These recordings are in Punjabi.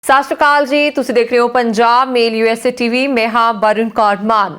ਸਤਿ ਸ਼੍ਰੀ ਅਕਾਲ ਜੀ, ਤੁਸੀਂ ਦੇਖ ਰਹੇ ਹੋ ਪੰਜਾਬ ਮੇਲ USA ਟੀਵੀ। ਮੈਂ ਹਾਂ ਵਰੁਣ ਕੌਰ ਮਾਨ।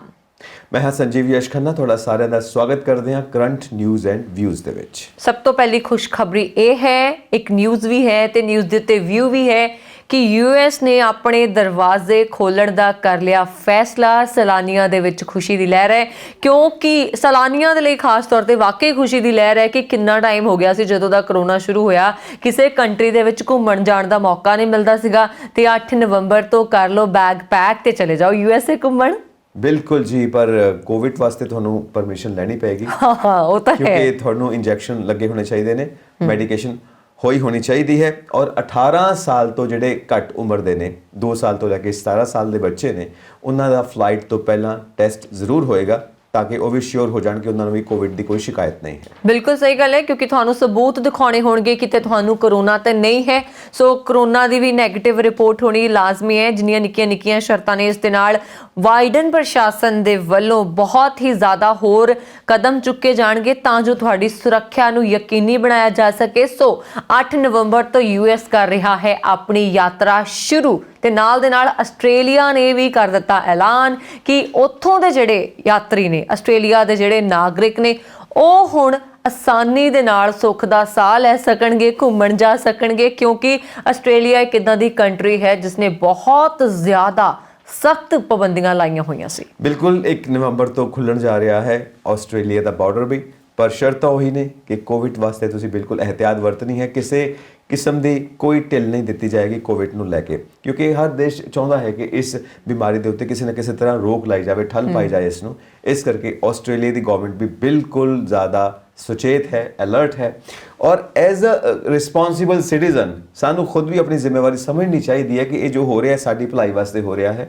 मैं हाँ संजीव यश खन्ना थोड़ा सारे का स्वागत करते हैं करंट न्यूज़ एंड व्यूज़ ਦੇ ਵਿੱਚ। ਸਭ ਤੋਂ ਪਹਿਲੀ ਖੁਸ਼ਖਬਰੀ ਇਹ ਹੈ, ਇੱਕ ਨਿਊਜ਼ ਵੀ ਹੈ ਤੇ ਨਿਊਜ਼ ਦੇ ਉੱਤੇ ਵਿਊ ਵੀ ਹੈ ਕਿ US ਨੇ ਆਪਣੇ ਦਰਵਾਜ਼ੇ ਖੋਲਣ ਦਾ ਕਰ ਲਿਆ ਫੈਸਲਾ। ਸੈਲਾਨੀਆਂ ਦੇ ਵਿੱਚ ਖੁਸ਼ੀ ਦੀ ਲਹਿਰ ਹੈ, ਕਿਉਂਕਿ ਸੈਲਾਨੀਆਂ ਦੇ ਲਈ ਖਾਸ ਤੌਰ ਤੇ ਵਾਕਈ ਖੁਸ਼ੀ ਦੀ ਲਹਿਰ ਹੈ ਕਿ ਕਿੰਨਾ ਟਾਈਮ ਹੋ ਗਿਆ ਸੀ ਜਦੋਂ ਦਾ ਕਰੋਨਾ ਸ਼ੁਰੂ ਹੋਇਆ, ਕਿਸੇ ਕੰਟਰੀ ਦੇ ਵਿੱਚ ਘੁੰਮਣ ਜਾਣ ਦਾ ਮੌਕਾ ਨਹੀਂ ਮਿਲਦਾ ਸੀਗਾ ਤੇ 8 ਨਵੰਬਰ ਤੋਂ ਕਰ ਲਓ ਬੈਗ ਪੈਕ ਤੇ ਚਲੇ ਜਾਓ USA ਘੁੰਮਣ। ਬਿਲਕੁਲ ਜੀ, ਪਰ ਕੋਵਿਡ ਵਾਸਤੇ ਤੁਹਾਨੂੰ ਪਰਮਿਸ਼ਨ ਲੈਣੀ ਪਏਗੀ। ਹਾਂ ਉਹ ਤਾਂ ਹੈ, ਕਿਉਂਕਿ ਤੁਹਾਨੂੰ ਇੰਜੈਕਸ਼ਨ ਲੱਗੇ ਹੋਣੇ ਚਾਹੀਦੇ ਨੇ, ਮੈਡੀਕੇਸ਼ਨ ਹੋਣੀ ਚਾਹੀਦੀ ਹੈ। ਔਰ 18 ਸਾਲ ਤੋਂ ਜਿਹੜੇ ਘੱਟ ਉਮਰ ਦੇ ਨੇ, 2 ਸਾਲ ਤੋਂ ਲੈ ਕੇ 17 ਸਾਲ ਦੇ ਬੱਚੇ ਨੇ, ਉਹਨਾਂ ਦਾ ਫਲਾਈਟ ਤੋਂ ਪਹਿਲਾਂ ਟੈਸਟ ਜ਼ਰੂਰ ਹੋਏਗਾ ਤਾਂ ਕਿ ਉਹ ਵੀ ਸ਼ੋਰ ਹੋ ਜਾਣ ਕਿ ਉਹਨਾਂ ਨੂੰ ਵੀ ਕੋਵਿਡ ਦੀ ਕੋਈ ਸ਼ਿਕਾਇਤ ਨਹੀਂ ਹੈ। ਬਿਲਕੁਲ ਸਹੀ ਗੱਲ ਹੈ, ਕਿਉਂਕਿ ਤੁਹਾਨੂੰ ਸਬੂਤ ਦਿਖਾਉਣੇ ਹੋਣਗੇ ਕਿ ਤੁਹਾਨੂੰ ਕਰੋਨਾ ਤਾਂ ਨਹੀਂ ਹੈ। ਸੋ ਕਰੋਨਾ ਦੀ ਵੀ ਨੈਗੇਟਿਵ ਰਿਪੋਰਟ ਹੋਣੀ ਲਾਜ਼ਮੀ ਹੈ। ਜਿੰਨੀਆਂ ਨਿੱਕੀਆਂ ਸ਼ਰਤਾਂ ਨੇ, ਇਸ ਦੇ ਨਾਲ ਬਾਈਡਨ ਪ੍ਰਸ਼ਾਸਨ ਦੇ ਵੱਲੋਂ ਬਹੁਤ ਹੀ ਜ਼ਿਆਦਾ ਹੋਰ ਕਦਮ ਚੁੱਕੇ ਜਾਣਗੇ ਤਾਂ ਜੋ ਤੁਹਾਡੀ ਸੁਰੱਖਿਆ ਨੂੰ ਯਕੀਨੀ ਬਣਾਇਆ ਜਾ ਸਕੇ। ਸੋ 8 ਨਵੰਬਰ ਤੋਂ US ਕਰ ਰਿਹਾ ਹੈ ਆਪਣੀ ਯਾਤਰਾ ਸ਼ੁਰੂ ਤੇ ਨਾਲ ਦੇ ਨਾਲ ਆਸਟ੍ਰੇਲੀਆ ਨੇ ਵੀ ਕਰ ਦਿੱਤਾ ਐਲਾਨ ਕਿ ਉੱਥੋਂ ਦੇ ਜਿਹੜੇ ਯਾਤਰੀ ਨੇ, ਆਸਟ੍ਰੇਲੀਆ ਦੇ ਜਿਹੜੇ ਨਾਗਰਿਕ ਨੇ, ਉਹ ਹੁਣ ਆਸਾਨੀ ਦੇ ਨਾਲ ਸੁੱਖ ਦਾ ਸਾਹ ਲੈ ਸਕਣਗੇ, ਘੁੰਮਣ ਜਾ ਸਕਣਗੇ, ਕਿਉਂਕਿ ਆਸਟ੍ਰੇਲੀਆ ਇੱਕ ਇੱਦਾਂ ਦੀ ਕੰਟਰੀ ਹੈ ਜਿਸ ਨੇ ਬਹੁਤ ਜ਼ਿਆਦਾ ਸਖਤ ਪਾਬੰਦੀਆਂ ਲਾਈਆਂ ਹੋਈਆਂ ਸੀ। ਬਿਲਕੁਲ 1 ਨਵੰਬਰ ਤੋਂ ਖੁੱਲਣ ਜਾ ਰਿਹਾ ਹੈ ਆਸਟ੍ਰੇਲੀਆ ਦਾ ਬਾਰਡਰ ਵੀ, ਪਰ ਸ਼ਰਤਾਂ ਉਹੀ ਨੇ ਕਿ ਕੋਵਿਡ ਵਾਸਤੇ ਤੁਸੀਂ ਬਿਲਕੁਲ ਇਹਤਿਆਤ ਵਰਤਣੀ ਹੈ। ਕਿਸੇ ਕਿਸਮ ਦੀ ਕੋਈ ਢਿੱਲ ਨਹੀਂ ਦਿੱਤੀ ਜਾਏਗੀ ਕੋਵਿਡ ਨੂੰ ਲੈ ਕੇ, ਕਿਉਂਕਿ ਹਰ ਦੇਸ਼ ਚਾਹੁੰਦਾ ਹੈ ਕਿ ਇਸ ਬਿਮਾਰੀ ਦੇ ਉੱਤੇ ਕਿਸੇ ਨਾ ਕਿਸੇ ਤਰ੍ਹਾਂ ਰੋਕ ਲਾਈ ਜਾਵੇ, ਠੱਲ ਪਾਈ ਜਾਏ ਇਸ ਨੂੰ। ਇਸ ਕਰਕੇ ਆਸਟ੍ਰੇਲੀਆ ਦੀ ਗਵਰਨਮੈਂਟ ਵੀ ਬਿਲਕੁਲ ਜ਼ਿਆਦਾ ਸੁਚੇਤ ਹੈ, ਅਲਰਟ ਹੈ। ਔਰ ਐਜ਼ ਅ ਰਿਸਪੌਂਸਿਬਲ ਸਿਟੀਜ਼ਨ ਸਾਨੂੰ ਖੁਦ ਵੀ ਆਪਣੀ ਜ਼ਿੰਮੇਵਾਰੀ ਸਮਝਣੀ ਚਾਹੀਦੀ ਹੈ ਕਿ ਇਹ ਜੋ ਹੋ ਰਿਹਾ ਸਾਡੀ ਭਲਾਈ ਵਾਸਤੇ ਹੋ ਰਿਹਾ ਹੈ।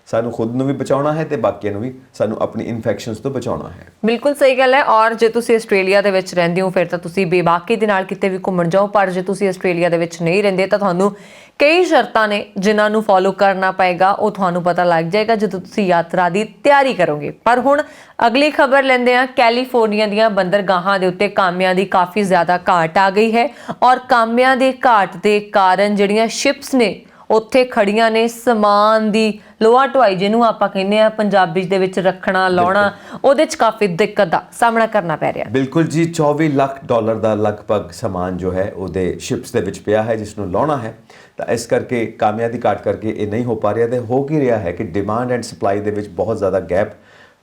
ਸਾਨੂੰ ਖੁਦ ਨੂੰ ਵੀ ਬਚਾਉਣਾ ਹੈ ਤੇ ਬਾਕੀਆਂ ਨੂੰ ਵੀ ਸਾਨੂੰ ਆਪਣੀ ਇਨਫੈਕਸ਼ਨਸ ਤੋਂ ਬਚਾਉਣਾ ਹੈ। ਬਿਲਕੁਲ ਸਹੀ ਗੱਲ ਹੈ। ਔਰ ਜੇ ਤੁਸੀਂ ਆਸਟ੍ਰੇਲੀਆ ਦੇ ਵਿੱਚ ਰਹਿੰਦੇ ਹੋ ਫਿਰ ਤਾਂ ਤੁਸੀਂ ਬੇਬਾਕੀ ਦੇ ਨਾਲ ਕਿਤੇ ਵੀ ਘੁੰਮਣ ਜਾਓ, ਪਰ ਜੇ ਤੁਸੀਂ ਆਸਟ੍ਰੇਲੀਆ ਦੇ ਵਿੱਚ ਨਹੀਂ ਰਹਿੰਦੇ ਤਾਂ ਤੁਹਾਨੂੰ ਕਈ ਸ਼ਰਤਾਂ ਨੇ ਜਿਨ੍ਹਾਂ ਨੂੰ ਫੋਲੋ ਕਰਨਾ ਪਏਗਾ। ਉਹ ਤੁਹਾਨੂੰ ਪਤਾ ਲੱਗ ਜਾਏਗਾ ਜਦੋਂ ਤੁਸੀਂ ਯਾਤਰਾ ਦੀ ਤਿਆਰੀ ਕਰੋਗੇ। ਪਰ ਹੁਣ ਅਗਲੀ ਖਬਰ ਲੈਂਦੇ ਹਾਂ। ਕੈਲੀਫੋਰਨੀਆ ਦੀਆਂ ਬੰਦਰਗਾਹਾਂ ਦੇ ਉੱਤੇ ਕਾਮਿਆਂ ਦੀ ਕਾਫੀ ਜ਼ਿਆਦਾ ਘਾਟ ਆ ਗਈ ਹੈ ਔਰ ਕਾਮਿਆਂ ਦੇ ਘਾਟ ਦੇ ਕਾਰਨ ਜਿਹੜੀਆਂ ਸ਼ਿਪਸ ਨੇ ਉੱਥੇ ਖੜੀਆਂ ਨੇ, ਸਮਾਨ ਦੀ ਲੋਹਾ ਢੁਆਈ ਜਿਹਨੂੰ ਆਪਾਂ ਕਹਿੰਦੇ ਆ ਪੰਜਾਬੀ ਦੇ ਵਿੱਚ ਰੱਖਣਾ, ਲਾਉਣਾ, ਉਹਦੇ 'ਚ ਕਾਫੀ ਦਿੱਕਤ ਦਾ ਸਾਹਮਣਾ ਕਰਨਾ ਪੈ ਰਿਹਾ। ਬਿਲਕੁਲ ਜੀ, $24 ਲੱਖ ਦਾ ਲਗਭਗ ਸਮਾਨ ਜੋ ਹੈ ਉਹਦੇ ਸ਼ਿਪਸ ਦੇ ਵਿੱਚ ਪਿਆ ਹੈ ਜਿਸ ਨੂੰ ਲਾਉਣਾ ਹੈ। ਤਾਂ ਇਸ ਕਰਕੇ ਕਾਮਿਆਂ ਦੀ ਘਾਟ ਕਰਕੇ ਇਹ ਨਹੀਂ ਹੋ ਪਾ ਰਿਹਾ। ਤੇ ਹੋ ਕੀ ਰਿਹਾ ਹੈ ਕਿ ਡਿਮਾਂਡ ਐਂਡ ਸਪਲਾਈ ਦੇ ਵਿੱਚ ਬਹੁਤ ਜ਼ਿਆਦਾ ਗੈਪ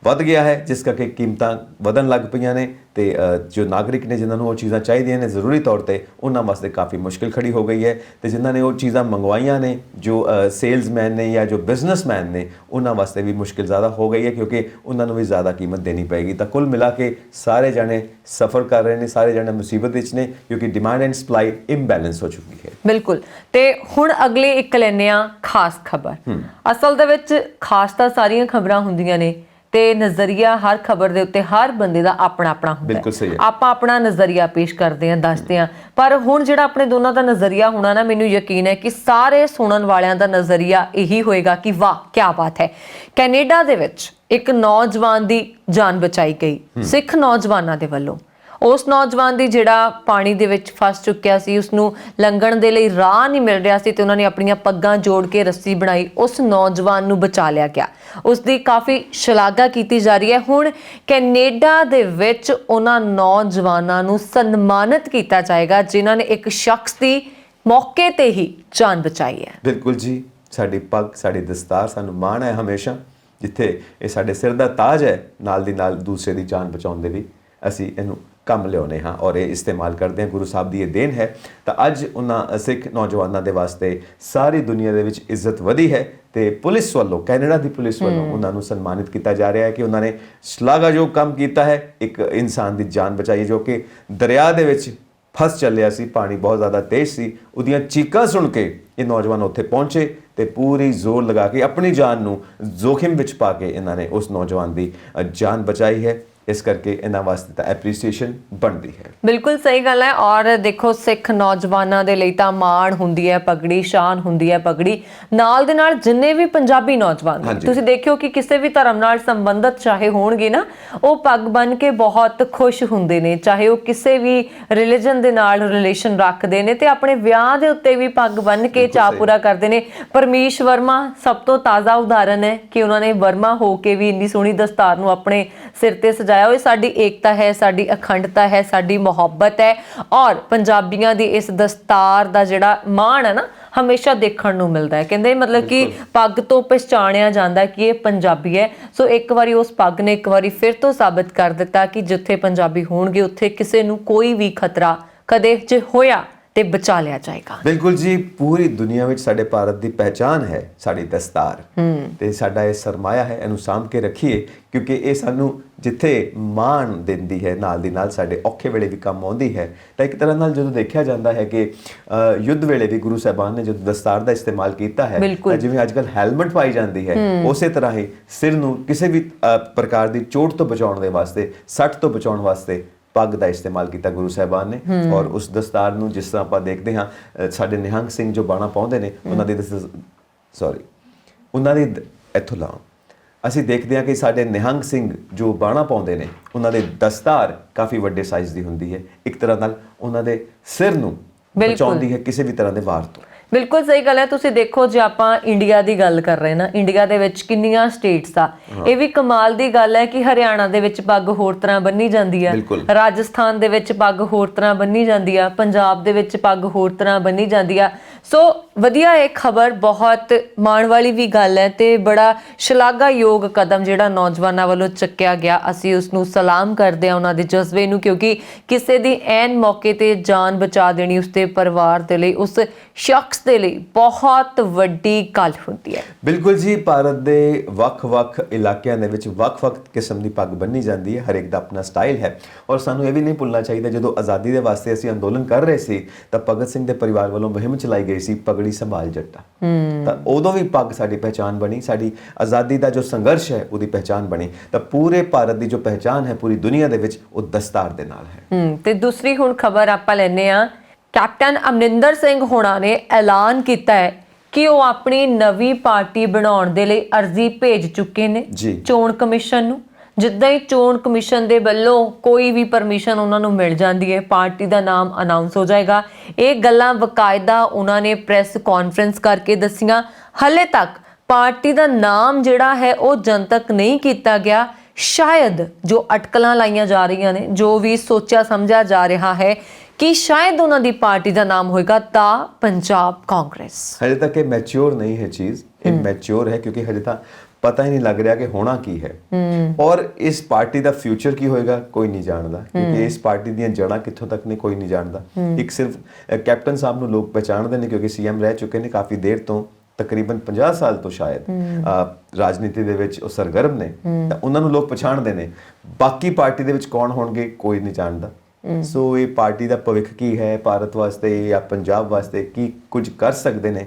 ਵੱਧ ਗਿਆ ਹੈ, ਜਿਸ ਕਰਕੇ ਕੀਮਤਾਂ ਵਧਣ ਲੱਗ ਪਈਆਂ ਨੇ ਤੇ ਜੋ ਨਾਗਰਿਕ ਨੇ ਜਿਨ੍ਹਾਂ ਨੂੰ ਉਹ ਚੀਜ਼ਾਂ ਚਾਹੀਦੀਆਂ ਨੇ ਜ਼ਰੂਰੀ ਤੌਰ ਤੇ, ਉਹਨਾਂ ਵਾਸਤੇ ਕਾਫੀ ਮੁਸ਼ਕਿਲ ਖੜੀ ਹੋ ਗਈ ਹੈ। ਤੇ ਜਿਨ੍ਹਾਂ ਨੇ ਉਹ ਚੀਜ਼ਾਂ ਮੰਗਵਾਈਆਂ ਨੇ, ਜੋ ਸੇਲਜ਼ਮੈਨ ਨੇ ਜਾਂ ਜੋ ਬਿਜ਼ਨਸਮੈਨ ਨੇ, ਉਹਨਾਂ ਵਾਸਤੇ ਵੀ ਮੁਸ਼ਕਿਲ ਜ਼ਿਆਦਾ ਹੋ ਗਈ ਹੈ ਕਿਉਂਕਿ ਉਹਨਾਂ ਨੂੰ ਵੀ ਜ਼ਿਆਦਾ ਕੀਮਤ ਦੇਣੀ ਪਏਗੀ। ਤਾਂ ਕੁੱਲ ਮਿਲਾ ਕੇ ਸਾਰੇ ਜਾਣੇ ਸਫਰ ਕਰ ਰਹੇ ਨੇ, ਸਾਰੇ ਜਾਣੇ ਮੁਸੀਬਤ ਵਿੱਚ ਨੇ ਕਿਉਂਕਿ ਡਿਮਾਂਡ ਐਂਡ ਸਪਲਾਈ ਇੰਬੈਲੈਂਸ ਹੋ ਚੁੱਕੀ ਹੈ। ਬਿਲਕੁਲ। ਤੇ ਹੁਣ ਅਗਲੇ ਇੱਕ ਲੈਂਦੇ ਹਾਂ ਖਾਸ ਖਬਰ। ਅਸਲ ਦੇ ਵਿੱਚ ਖਾਸ ਤਾਂ ਸਾਰੀਆਂ ਖਬਰਾਂ ਹੁੰਦੀਆਂ ਨੇ ਤੇ ਨਜ਼ਰੀਆ ਹਰ ਖਬਰ ਦੇ ਉੱਤੇ ਹਰ ਬੰਦੇ ਦਾ ਆਪਣਾ ਆਪਣਾ ਹੁੰਦਾ ਹੈ। ਆਪਾਂ ਆਪਣਾ ਨਜ਼ਰੀਆ ਪੇਸ਼ ਕਰਦੇ ਹਾਂ, ਦੱਸਦੇ ਹਾਂ, ਪਰ ਹੁਣ ਜਿਹੜਾ ਆਪਣੇ ਦੋਨਾਂ ਦਾ ਨਜ਼ਰੀਆ ਹੋਣਾ ਨਾ, ਮੈਨੂੰ ਯਕੀਨ ਹੈ ਕਿ ਸਾਰੇ ਸੁਣਨ ਵਾਲਿਆਂ ਦਾ ਨਜ਼ਰੀਆ ਇਹੀ ਹੋਏਗਾ ਕਿ ਵਾਹ ਕਿਆ ਬਾਤ ਹੈ। ਕੈਨੇਡਾ ਦੇ ਵਿੱਚ ਇੱਕ ਨੌਜਵਾਨ ਦੀ ਜਾਨ ਬਚਾਈ ਗਈ ਸਿੱਖ ਨੌਜਵਾਨਾਂ ਦੇ ਵੱਲੋਂ। ਉਸ ਨੌਜਵਾਨ ਦੀ ਜਿਹੜਾ ਪਾਣੀ ਦੇ ਵਿੱਚ ਫਸ ਚੁੱਕਿਆ ਸੀ, ਉਸਨੂੰ ਲੰਘਣ ਦੇ ਲਈ ਰਾਹ ਨਹੀਂ ਮਿਲ ਰਿਹਾ ਸੀ ਤੇ ਉਹਨਾਂ ਨੇ ਆਪਣੀਆਂ ਪੱਗਾਂ ਜੋੜ ਕੇ ਰੱਸੀ ਬਣਾਈ, ਉਸ ਨੌਜਵਾਨ ਨੂੰ ਬਚਾ ਲਿਆ ਗਿਆ। ਉਸ ਦੀ ਕਾਫੀ ਸ਼ਲਾਘਾ ਕੀਤੀ ਜਾ ਰਹੀ ਹੈ। ਹੁਣ ਕੈਨੇਡਾ ਦੇ ਵਿੱਚ ਉਹਨਾਂ ਨੌਜਵਾਨਾਂ ਨੂੰ ਸਨਮਾਨਿਤ ਕੀਤਾ ਜਾਏਗਾ ਜਿਨ੍ਹਾਂ ਨੇ ਇੱਕ ਸ਼ਖਸ ਦੀ ਮੌਕੇ ਤੇ ਹੀ ਜਾਨ ਬਚਾਈ ਹੈ। ਬਿਲਕੁਲ ਜੀ, ਸਾਡੀ ਪੱਗ, ਸਾਡੀ ਦਸਤਾਰ ਸਾਨੂੰ ਮਾਣ ਹੈ ਹਮੇਸ਼ਾ। ਜਿੱਥੇ ਇਹ ਸਾਡੇ ਸਿਰ ਦਾ ਤਾਜ ਹੈ, ਨਾਲ ਦੀ ਨਾਲ ਦੂਸਰੇ ਦੀ ਜਾਨ ਬਚਾਉਣ ਦੇ ਵੀ ਅਸੀਂ ਇਹਨੂੰ ਕੰਮ ਲਿਆਉਂਦੇ ਹਾਂ ਔਰ ਇਹ ਇਸਤੇਮਾਲ ਕਰਦੇ ਹਾਂ। ਗੁਰੂ ਸਾਹਿਬ ਦੀ ਇਹ ਦੇਣ ਹੈ। ਤਾਂ ਅੱਜ ਉਹਨਾਂ ਸਿੱਖ ਨੌਜਵਾਨਾਂ ਦੇ ਵਾਸਤੇ ਸਾਰੀ ਦੁਨੀਆ ਦੇ ਵਿੱਚ ਇੱਜ਼ਤ ਵਧੀ ਹੈ ਤੇ ਪੁਲਿਸ ਵੱਲੋਂ, ਕੈਨੇਡਾ ਦੀ ਪੁਲਿਸ ਵੱਲੋਂ ਉਹਨਾਂ ਨੂੰ ਸਨਮਾਨਿਤ ਕੀਤਾ ਜਾ ਰਿਹਾ ਹੈ ਕਿ ਉਹਨਾਂ ਨੇ ਸ਼ਲਾਘਾਯੋਗ ਕੰਮ ਕੀਤਾ ਹੈ। ਇੱਕ ਇਨਸਾਨ ਦੀ ਜਾਨ ਬਚਾਈ ਜੋ ਕਿ ਦਰਿਆ ਦੇ ਵਿੱਚ ਫਸ ਚੱਲਿਆ ਸੀ, ਪਾਣੀ ਬਹੁਤ ਜ਼ਿਆਦਾ ਤੇਜ਼ ਸੀ। ਉਹਦੀਆਂ ਚੀਕਾਂ ਸੁਣ ਕੇ ਇਹ ਨੌਜਵਾਨ ਉੱਥੇ ਪਹੁੰਚੇ ਤੇ ਪੂਰੀ ਜ਼ੋਰ ਲਗਾ ਕੇ ਆਪਣੀ ਜਾਨ ਨੂੰ ਜ਼ੋਖਿਮ ਵਿੱਚ ਪਾ ਕੇ ਇਹਨਾਂ ਨੇ ਉਸ ਨੌਜਵਾਨ ਦੀ ਜਾਨ ਬਚਾਈ ਹੈ। ਇਸ ਕਰਕੇ ਇਹਨਾਂ ਵਾਸਤੇ ਤਾਂ ਐਪਰੀਸੀਏਸ਼ਨ ਬਣਦੀ ਹੈ। ਬਿਲਕੁਲ ਸਹੀ ਗੱਲ ਹੈ। ਔਰ ਦੇਖੋ ਸਿੱਖ ਨੌਜਵਾਨਾਂ ਦੇ ਲਈ ਤਾਂ ਮਾਣ ਹੁੰਦੀ ਹੈ ਪਗੜੀ, ਸ਼ਾਨ ਹੁੰਦੀ ਹੈ ਪਗੜੀ, ਨਾਲ ਦੇ ਨਾਲ ਜਿੰਨੇ ਵੀ ਪੰਜਾਬੀ ਨੌਜਵਾਨ ਨੇ, ਤੁਸੀਂ ਦੇਖਿਓ ਕਿ ਕਿਸੇ ਵੀ ਧਰਮ ਨਾਲ ਸੰਬੰਧਿਤ ਚਾਹੇ ਹੋਣਗੇ ਨਾ, ਉਹ ਪੱਗ ਬੰਨ੍ਹ ਕੇ ਬਹੁਤ ਖੁਸ਼ ਹੁੰਦੇ ਨੇ, ਚਾਹੇ ਉਹ ਕਿਸੇ ਵੀ ਰਿਲੀਜਨ ਦੇ ਨਾਲ ਰਿਲੇਸ਼ਨ ਰੱਖਦੇ ਨੇ, ਤੇ ਆਪਣੇ ਵਿਆਹ ਦੇ ਉੱਤੇ ਵੀ ਪੱਗ ਬੰਨ੍ਹ ਕੇ ਚਾਅ ਪੂਰਾ ਕਰਦੇ ਨੇ। ਪਰਮੀਸ਼ ਵਰਮਾ ਸਭ ਤੋਂ ਤਾਜ਼ਾ ਉਦਾਹਰਨ ਹੈ ਕਿ ਉਹਨਾਂ ਨੇ ਵਰਮਾ ਹੋ ਕੇ ਵੀ ਇੰਨੀ ਸੋਹਣੀ ਦਸਤਾਰ ਨੂੰ ਆਪਣੇ ਸਿਰ ਤੇ ਸਜਾਇਆ। ਇਹ ਸਾਡੀ ਏਕਤਾ ਹੈ, ਸਾਡੀ ਅਖੰਡਤਾ ਹੈ, ਸਾਡੀ ਮੁਹੱਬਤ ਹੈ। ਔਰ ਪੰਜਾਬੀਆਂ ਦੀ ਇਸ ਦਸਤਾਰ ਦਾ ਜਿਹੜਾ ਮਾਣ ਹੈ ਨਾ, ਹਮੇਸ਼ਾ ਦੇਖਣ ਨੂੰ ਮਿਲਦਾ ਹੈ। ਕਹਿੰਦੇ ਮਤਲਬ ਕਿ ਪੱਗ ਤੋਂ ਪਛਾਣਿਆ ਜਾਂਦਾ ਕਿ ਇਹ ਪੰਜਾਬੀ ਹੈ। ਸੋ ਇੱਕ ਵਾਰੀ ਉਸ ਪੱਗ ਨੇ ਇੱਕ ਵਾਰੀ ਫਿਰ ਤੋਂ ਸਾਬਿਤ ਕਰ ਦਿੱਤਾ ਕਿ ਜਿੱਥੇ ਪੰਜਾਬੀ ਹੋਣਗੇ ਉੱਥੇ ਕਿਸੇ ਨੂੰ ਕੋਈ ਵੀ ਖਤਰਾ ਕਦੇ ਜੇ ਹੋਇਆ ਤੇ ਬਚਾ ਲਿਆ ਜਾਏਗਾ। ਬਿਲਕੁਲ ਜੀ, ਪੂਰੀ ਦੁਨੀਆ ਵਿੱਚ ਸਾਡੇ ਭਾਰਤ ਦੀ ਪਹਿਚਾਨ ਹੈ ਸਾਡੀ ਦਸਤਾਰ, ਤੇ ਸਾਡਾ ਇਹ ਸਰਮਾਇਆ ਹੈ, ਇਹਨੂੰ ਸਾਂਭ ਕੇ ਰੱਖੀਏ, ਕਿਉਂਕਿ ਇਹ ਸਾਨੂੰ ਜਿੱਥੇ ਮਾਣ ਦਿੰਦੀ ਹੈ ਨਾਲ ਦੀ ਨਾਲ ਸਾਡੇ ਔਖੇ ਵੇਲੇ ਵੀ ਕੰਮ ਆਉਂਦੀ ਹੈ। ਤਾਂ ਇੱਕ ਤਰ੍ਹਾਂ ਨਾਲ ਜਦੋਂ ਦੇਖਿਆ ਜਾਂਦਾ ਹੈ ਕਿ ਯੁੱਧ ਵੇਲੇ ਵੀ ਗੁਰੂ ਸਾਹਿਬਾਨ ਨੇ ਜਦੋਂ ਦਸਤਾਰ ਦਾ ਇਸਤੇਮਾਲ ਕੀਤਾ ਹੈ, ਜਿਵੇਂ ਅੱਜ ਕੱਲ੍ਹ ਹੈਲਮਟ ਪਾਈ ਜਾਂਦੀ ਹੈ, ਉਸੇ ਤਰ੍ਹਾਂ ਹੀ ਸਿਰ ਨੂੰ ਕਿਸੇ ਵੀ ਪ੍ਰਕਾਰ ਦੀ ਚੋਟ ਤੋਂ ਬਚਾਉਣ ਦੇ ਵਾਸਤੇ, ਸੱਟ ਤੋਂ ਬਚਾਉਣ ਵਾਸਤੇ ਪੱਗ ਦਾ ਇਸਤੇਮਾਲ ਕੀਤਾ ਗੁਰੂ ਸਾਹਿਬਾਨ ਨੇ। ਔਰ ਉਸ ਦਸਤਾਰ ਨੂੰ ਜਿਸ ਤਰ੍ਹਾਂ ਆਪਾਂ ਦੇਖਦੇ ਹਾਂ, ਸਾਡੇ ਨਿਹੰਗ ਸਿੰਘ ਜੋ ਬਾਣਾ ਪਾਉਂਦੇ ਨੇ, ਉਹਨਾਂ ਦੀ ਇੱਥੋਂ ਲਾਓ, ਅਸੀਂ ਦੇਖਦੇ ਹਾਂ ਕਿ ਸਾਡੇ ਨਿਹੰਗ ਸਿੰਘ ਜੋ ਬਾਣਾ ਪਾਉਂਦੇ ਨੇ, ਉਹਨਾਂ ਦੇ ਦਸਤਾਰ ਕਾਫੀ ਵੱਡੇ ਸਾਈਜ਼ ਦੀ ਹੁੰਦੀ ਹੈ, ਇੱਕ ਤਰ੍ਹਾਂ ਨਾਲ ਉਹਨਾਂ ਦੇ ਸਿਰ ਨੂੰ ਬਚਾਉਂਦੀ ਹੈ ਕਿਸੇ ਵੀ ਤਰ੍ਹਾਂ ਦੇ ਵਾਰ ਤੋਂ। ਬਿਲਕੁਲ ਸਹੀ ਗੱਲ ਹੈ। ਤੁਸੀਂ ਦੇਖੋ ਜੇ ਆਪਾਂ ਇੰਡੀਆ ਦੀ ਗੱਲ ਕਰ ਰਹੇ ਨਾ, ਇੰਡੀਆ ਦੇ ਵਿੱਚ ਕਿੰਨੀਆਂ ਸਟੇਟਸ ਆ, ਇਹ ਵੀ ਕਮਾਲ ਦੀ ਗੱਲ ਹੈ ਕਿ ਹਰਿਆਣਾ ਦੇ ਵਿੱਚ ਪੱਗ ਹੋਰ ਤਰ੍ਹਾਂ ਬੰਨੀ ਜਾਂਦੀ ਹੈ, ਰਾਜਸਥਾਨ ਦੇ ਵਿੱਚ ਪੱਗ ਹੋਰ ਤਰ੍ਹਾਂ ਬੰਨੀ ਜਾਂਦੀ ਆ, ਪੰਜਾਬ ਦੇ ਵਿੱਚ ਪੱਗ ਹੋਰ ਤਰ੍ਹਾਂ ਬੰਨੀ ਜਾਂਦੀ ਆ। ਸੋ ਵਧੀਆ ਇਹ ਖਬਰ, ਬਹੁਤ ਮਾਣ ਵਾਲੀ ਵੀ ਗੱਲ ਹੈ ਤੇ ਬੜਾ ਸ਼ਲਾਘਾਯੋਗ ਕਦਮ ਜਿਹੜਾ ਨੌਜਵਾਨਾਂ ਵੱਲੋਂ ਚੱਕਿਆ ਗਿਆ। ਅਸੀਂ ਉਸ ਨੂੰ ਸਲਾਮ ਕਰਦੇ ਹਾਂ, ਉਹਨਾਂ ਦੇ ਜਜ਼ਬੇ ਨੂੰ, ਕਿਉਂਕਿ ਕਿਸੇ ਦੀ ਐਨ ਮੌਕੇ ਤੇ ਜਾਨ ਬਚਾ ਦੇਣੀ ਉਸਦੇ ਪਰਿਵਾਰ ਦੇ ਲਈ, ਉਸ ਸ਼ਖਸ ਦੇ ਲਈ ਬਹੁਤ ਵੱਡੀ ਗੱਲ ਹੁੰਦੀ ਹੈ। ਬਿਲਕੁਲ ਜੀ, ਭਾਰਤ ਦੇ ਵੱਖ-ਵੱਖ ਇਲਾਕਿਆਂ ਦੇ ਵਿੱਚ ਵੱਖ-ਵੱਖ ਕਿਸਮ ਦੀ ਪੱਗ ਬੰਨੀ ਜਾਂਦੀ ਹੈ, ਹਰ ਇੱਕ ਦਾ ਆਪਣਾ ਸਟਾਈਲ ਹੈ। ਔਰ ਸਾਨੂੰ ਇਹ ਵੀ ਨਹੀਂ ਭੁੱਲਣਾ ਚਾਹੀਦਾ, ਜਦੋਂ ਆਜ਼ਾਦੀ ਦੇ ਵਾਸਤੇ ਅਸੀਂ ਅੰਦੋਲਨ ਕਰ ਰਹੇ ਸੀ ਤਾਂ ਭਗਤ ਸਿੰਘ ਦੇ ਪਰਿਵਾਰ ਵੱਲੋਂ ਮੁਹਿੰਮ ਚਲਾਈ ਗਈ ਸੀ, ਪਗੜੀ ਸੰਭਾਲ ਜੱਟਾ, ਤਾਂ ਉਦੋਂ ਵੀ ਪੱਗ ਸਾਡੀ ਪਹਿਚਾਨ ਬਣੀ, ਸਾਡੀ ਆਜ਼ਾਦੀ ਦਾ ਜੋ ਸੰਘਰਸ਼ ਹੈ ਉਹਦੀ ਪਹਿਚਾਨ ਬਣੀ। ਤਾਂ ਪੂਰੇ ਭਾਰਤ ਦੀ ਜੋ ਪਹਿਚਾਨ ਹੈ ਪੂਰੀ ਦੁਨੀਆ ਦੇ ਵਿੱਚ, ਉਹ ਦਸਤਾਰ ਦੇ ਨਾਲ ਹੈ। ਤੇ ਦੂਸਰੀ ਹੁਣ ਖਬਰ ਆਪਾਂ ਲੈਨੇ ਆ, ਕੈਪਟਨ ਅਮਰਿੰਦਰ ਸਿੰਘ ਹੋਣਾ ਨੇ ਐਲਾਨ ਕੀਤਾ ਹੈ ਕਿ ਉਹ ਆਪਣੀ ਨਵੀਂ ਪਾਰਟੀ ਬਣਾਉਣ ਦੇ ਲਈ ਅਰਜ਼ੀ ਭੇਜ ਚੁੱਕੇ ਨੇ ਚੋਣ ਕਮਿਸ਼ਨ ਨੂੰ। ਜਿੱਦਾਂ ਹੀ ਚੋਣ ਕਮਿਸ਼ਨ ਦੇ ਵੱਲੋਂ ਕੋਈ ਵੀ ਪਰਮਿਸ਼ਨ ਉਹਨਾਂ ਨੂੰ ਮਿਲ ਜਾਂਦੀ ਹੈ, ਪਾਰਟੀ ਦਾ ਨਾਮ ਅਨਾਉਂਸ ਹੋ ਜਾਏਗਾ। ਇਹ ਗੱਲਾਂ ਬਕਾਇਦਾ ਉਹਨਾਂ ਨੇ ਪ੍ਰੈਸ ਕਾਨਫਰੰਸ ਕਰਕੇ ਦੱਸੀਆਂ। ਹਾਲੇ ਤੱਕ ਪਾਰਟੀ ਦਾ ਨਾਮ ਜਿਹੜਾ ਹੈ ਉਹ ਜਨਤਕ ਨਹੀਂ ਕੀਤਾ ਗਿਆ। ਸ਼ਾਇਦ ਜੋ ਅਟਕਲਾਂ ਲਾਈਆਂ ਜਾ ਰਹੀਆਂ ਨੇ, ਜੋ ਵੀ ਸੋਚਿਆ ਸਮਝਿਆ ਜਾ ਰਿਹਾ ਹੈ ਕਿ ਸ਼ਾਇਦ ਉਹਨਾਂ ਦੀ ਪਾਰਟੀ ਦਾ ਨਾਮ ਹੋਏਗਾ ਤਾਂ ਪੰਜਾਬ ਕਾਂਗਰਸ। ਹਜੇ ਤੱਕ ਇਹ ਮੈਚਿਓਰ ਨਹੀਂ ਹੈ ਚੀਜ਼, ਇਹ ਮੈਚਿਓਰ ਹੈ ਕਿਉਂਕਿ ਹਜੇ ਤਾਂ ਪਤਾ ਹੀ ਨਹੀਂ ਲੱਗ ਰਿਹਾ ਕਿ ਹੋਣਾ ਕੀ ਹੈ। ਔਰ ਇਸ ਪਾਰਟੀ ਦਾ ਫਿਊਚਰ ਕੀ ਹੋਏਗਾ ਕੋਈ ਨਹੀਂ ਜਾਣਦਾ, ਕਿਉਂਕਿ ਇਸ ਪਾਰਟੀ ਦੀਆਂ ਜੜ੍ਹਾਂ ਕਿੱਥੋਂ ਤੱਕ ਨੇ ਕੋਈ ਨਹੀਂ ਜਾਣਦਾ। ਇੱਕ ਸਿਰਫ ਕੈਪਟਨ ਸਾਹਿਬ ਨੂੰ ਲੋਕ ਪਹਿਚਾਣਦੇ ਨੇ ਕਿਉਂਕਿ ਸੀਐਮ ਰਹਿ ਚੁੱਕੇ ਨੇ ਕਾਫੀ ਦੇਰ ਤੋਂ, ਤਕਰੀਬਨ 50 ਸਾਲ ਤੋਂ ਸ਼ਾਇਦ ਰਾਜਨੀਤੀ ਦੇ ਵਿੱਚ ਉਹ ਸਰਗਰਮ ਨੇ, ਤਾਂ ਉਹਨਾਂ ਨੂੰ ਲੋਕ ਪਛਾਣਦੇ ਨੇ। ਬਾਕੀ ਪਾਰਟੀ ਦੇ ਵਿੱਚ ਕੌਣ ਹੋਣਗੇ ਕੋਈ ਨਹੀਂ ਜਾਣਦਾ। ਸੋ ਇਹ ਪਾਰਟੀ ਦਾ ਭਵਿੱਖ ਕੀ ਹੈ ਭਾਰਤ ਵਾਸਤੇ ਜਾਂ ਪੰਜਾਬ ਵਾਸਤੇ, ਕੀ ਕੁਝ ਕਰ ਸਕਦੇ ਨੇ,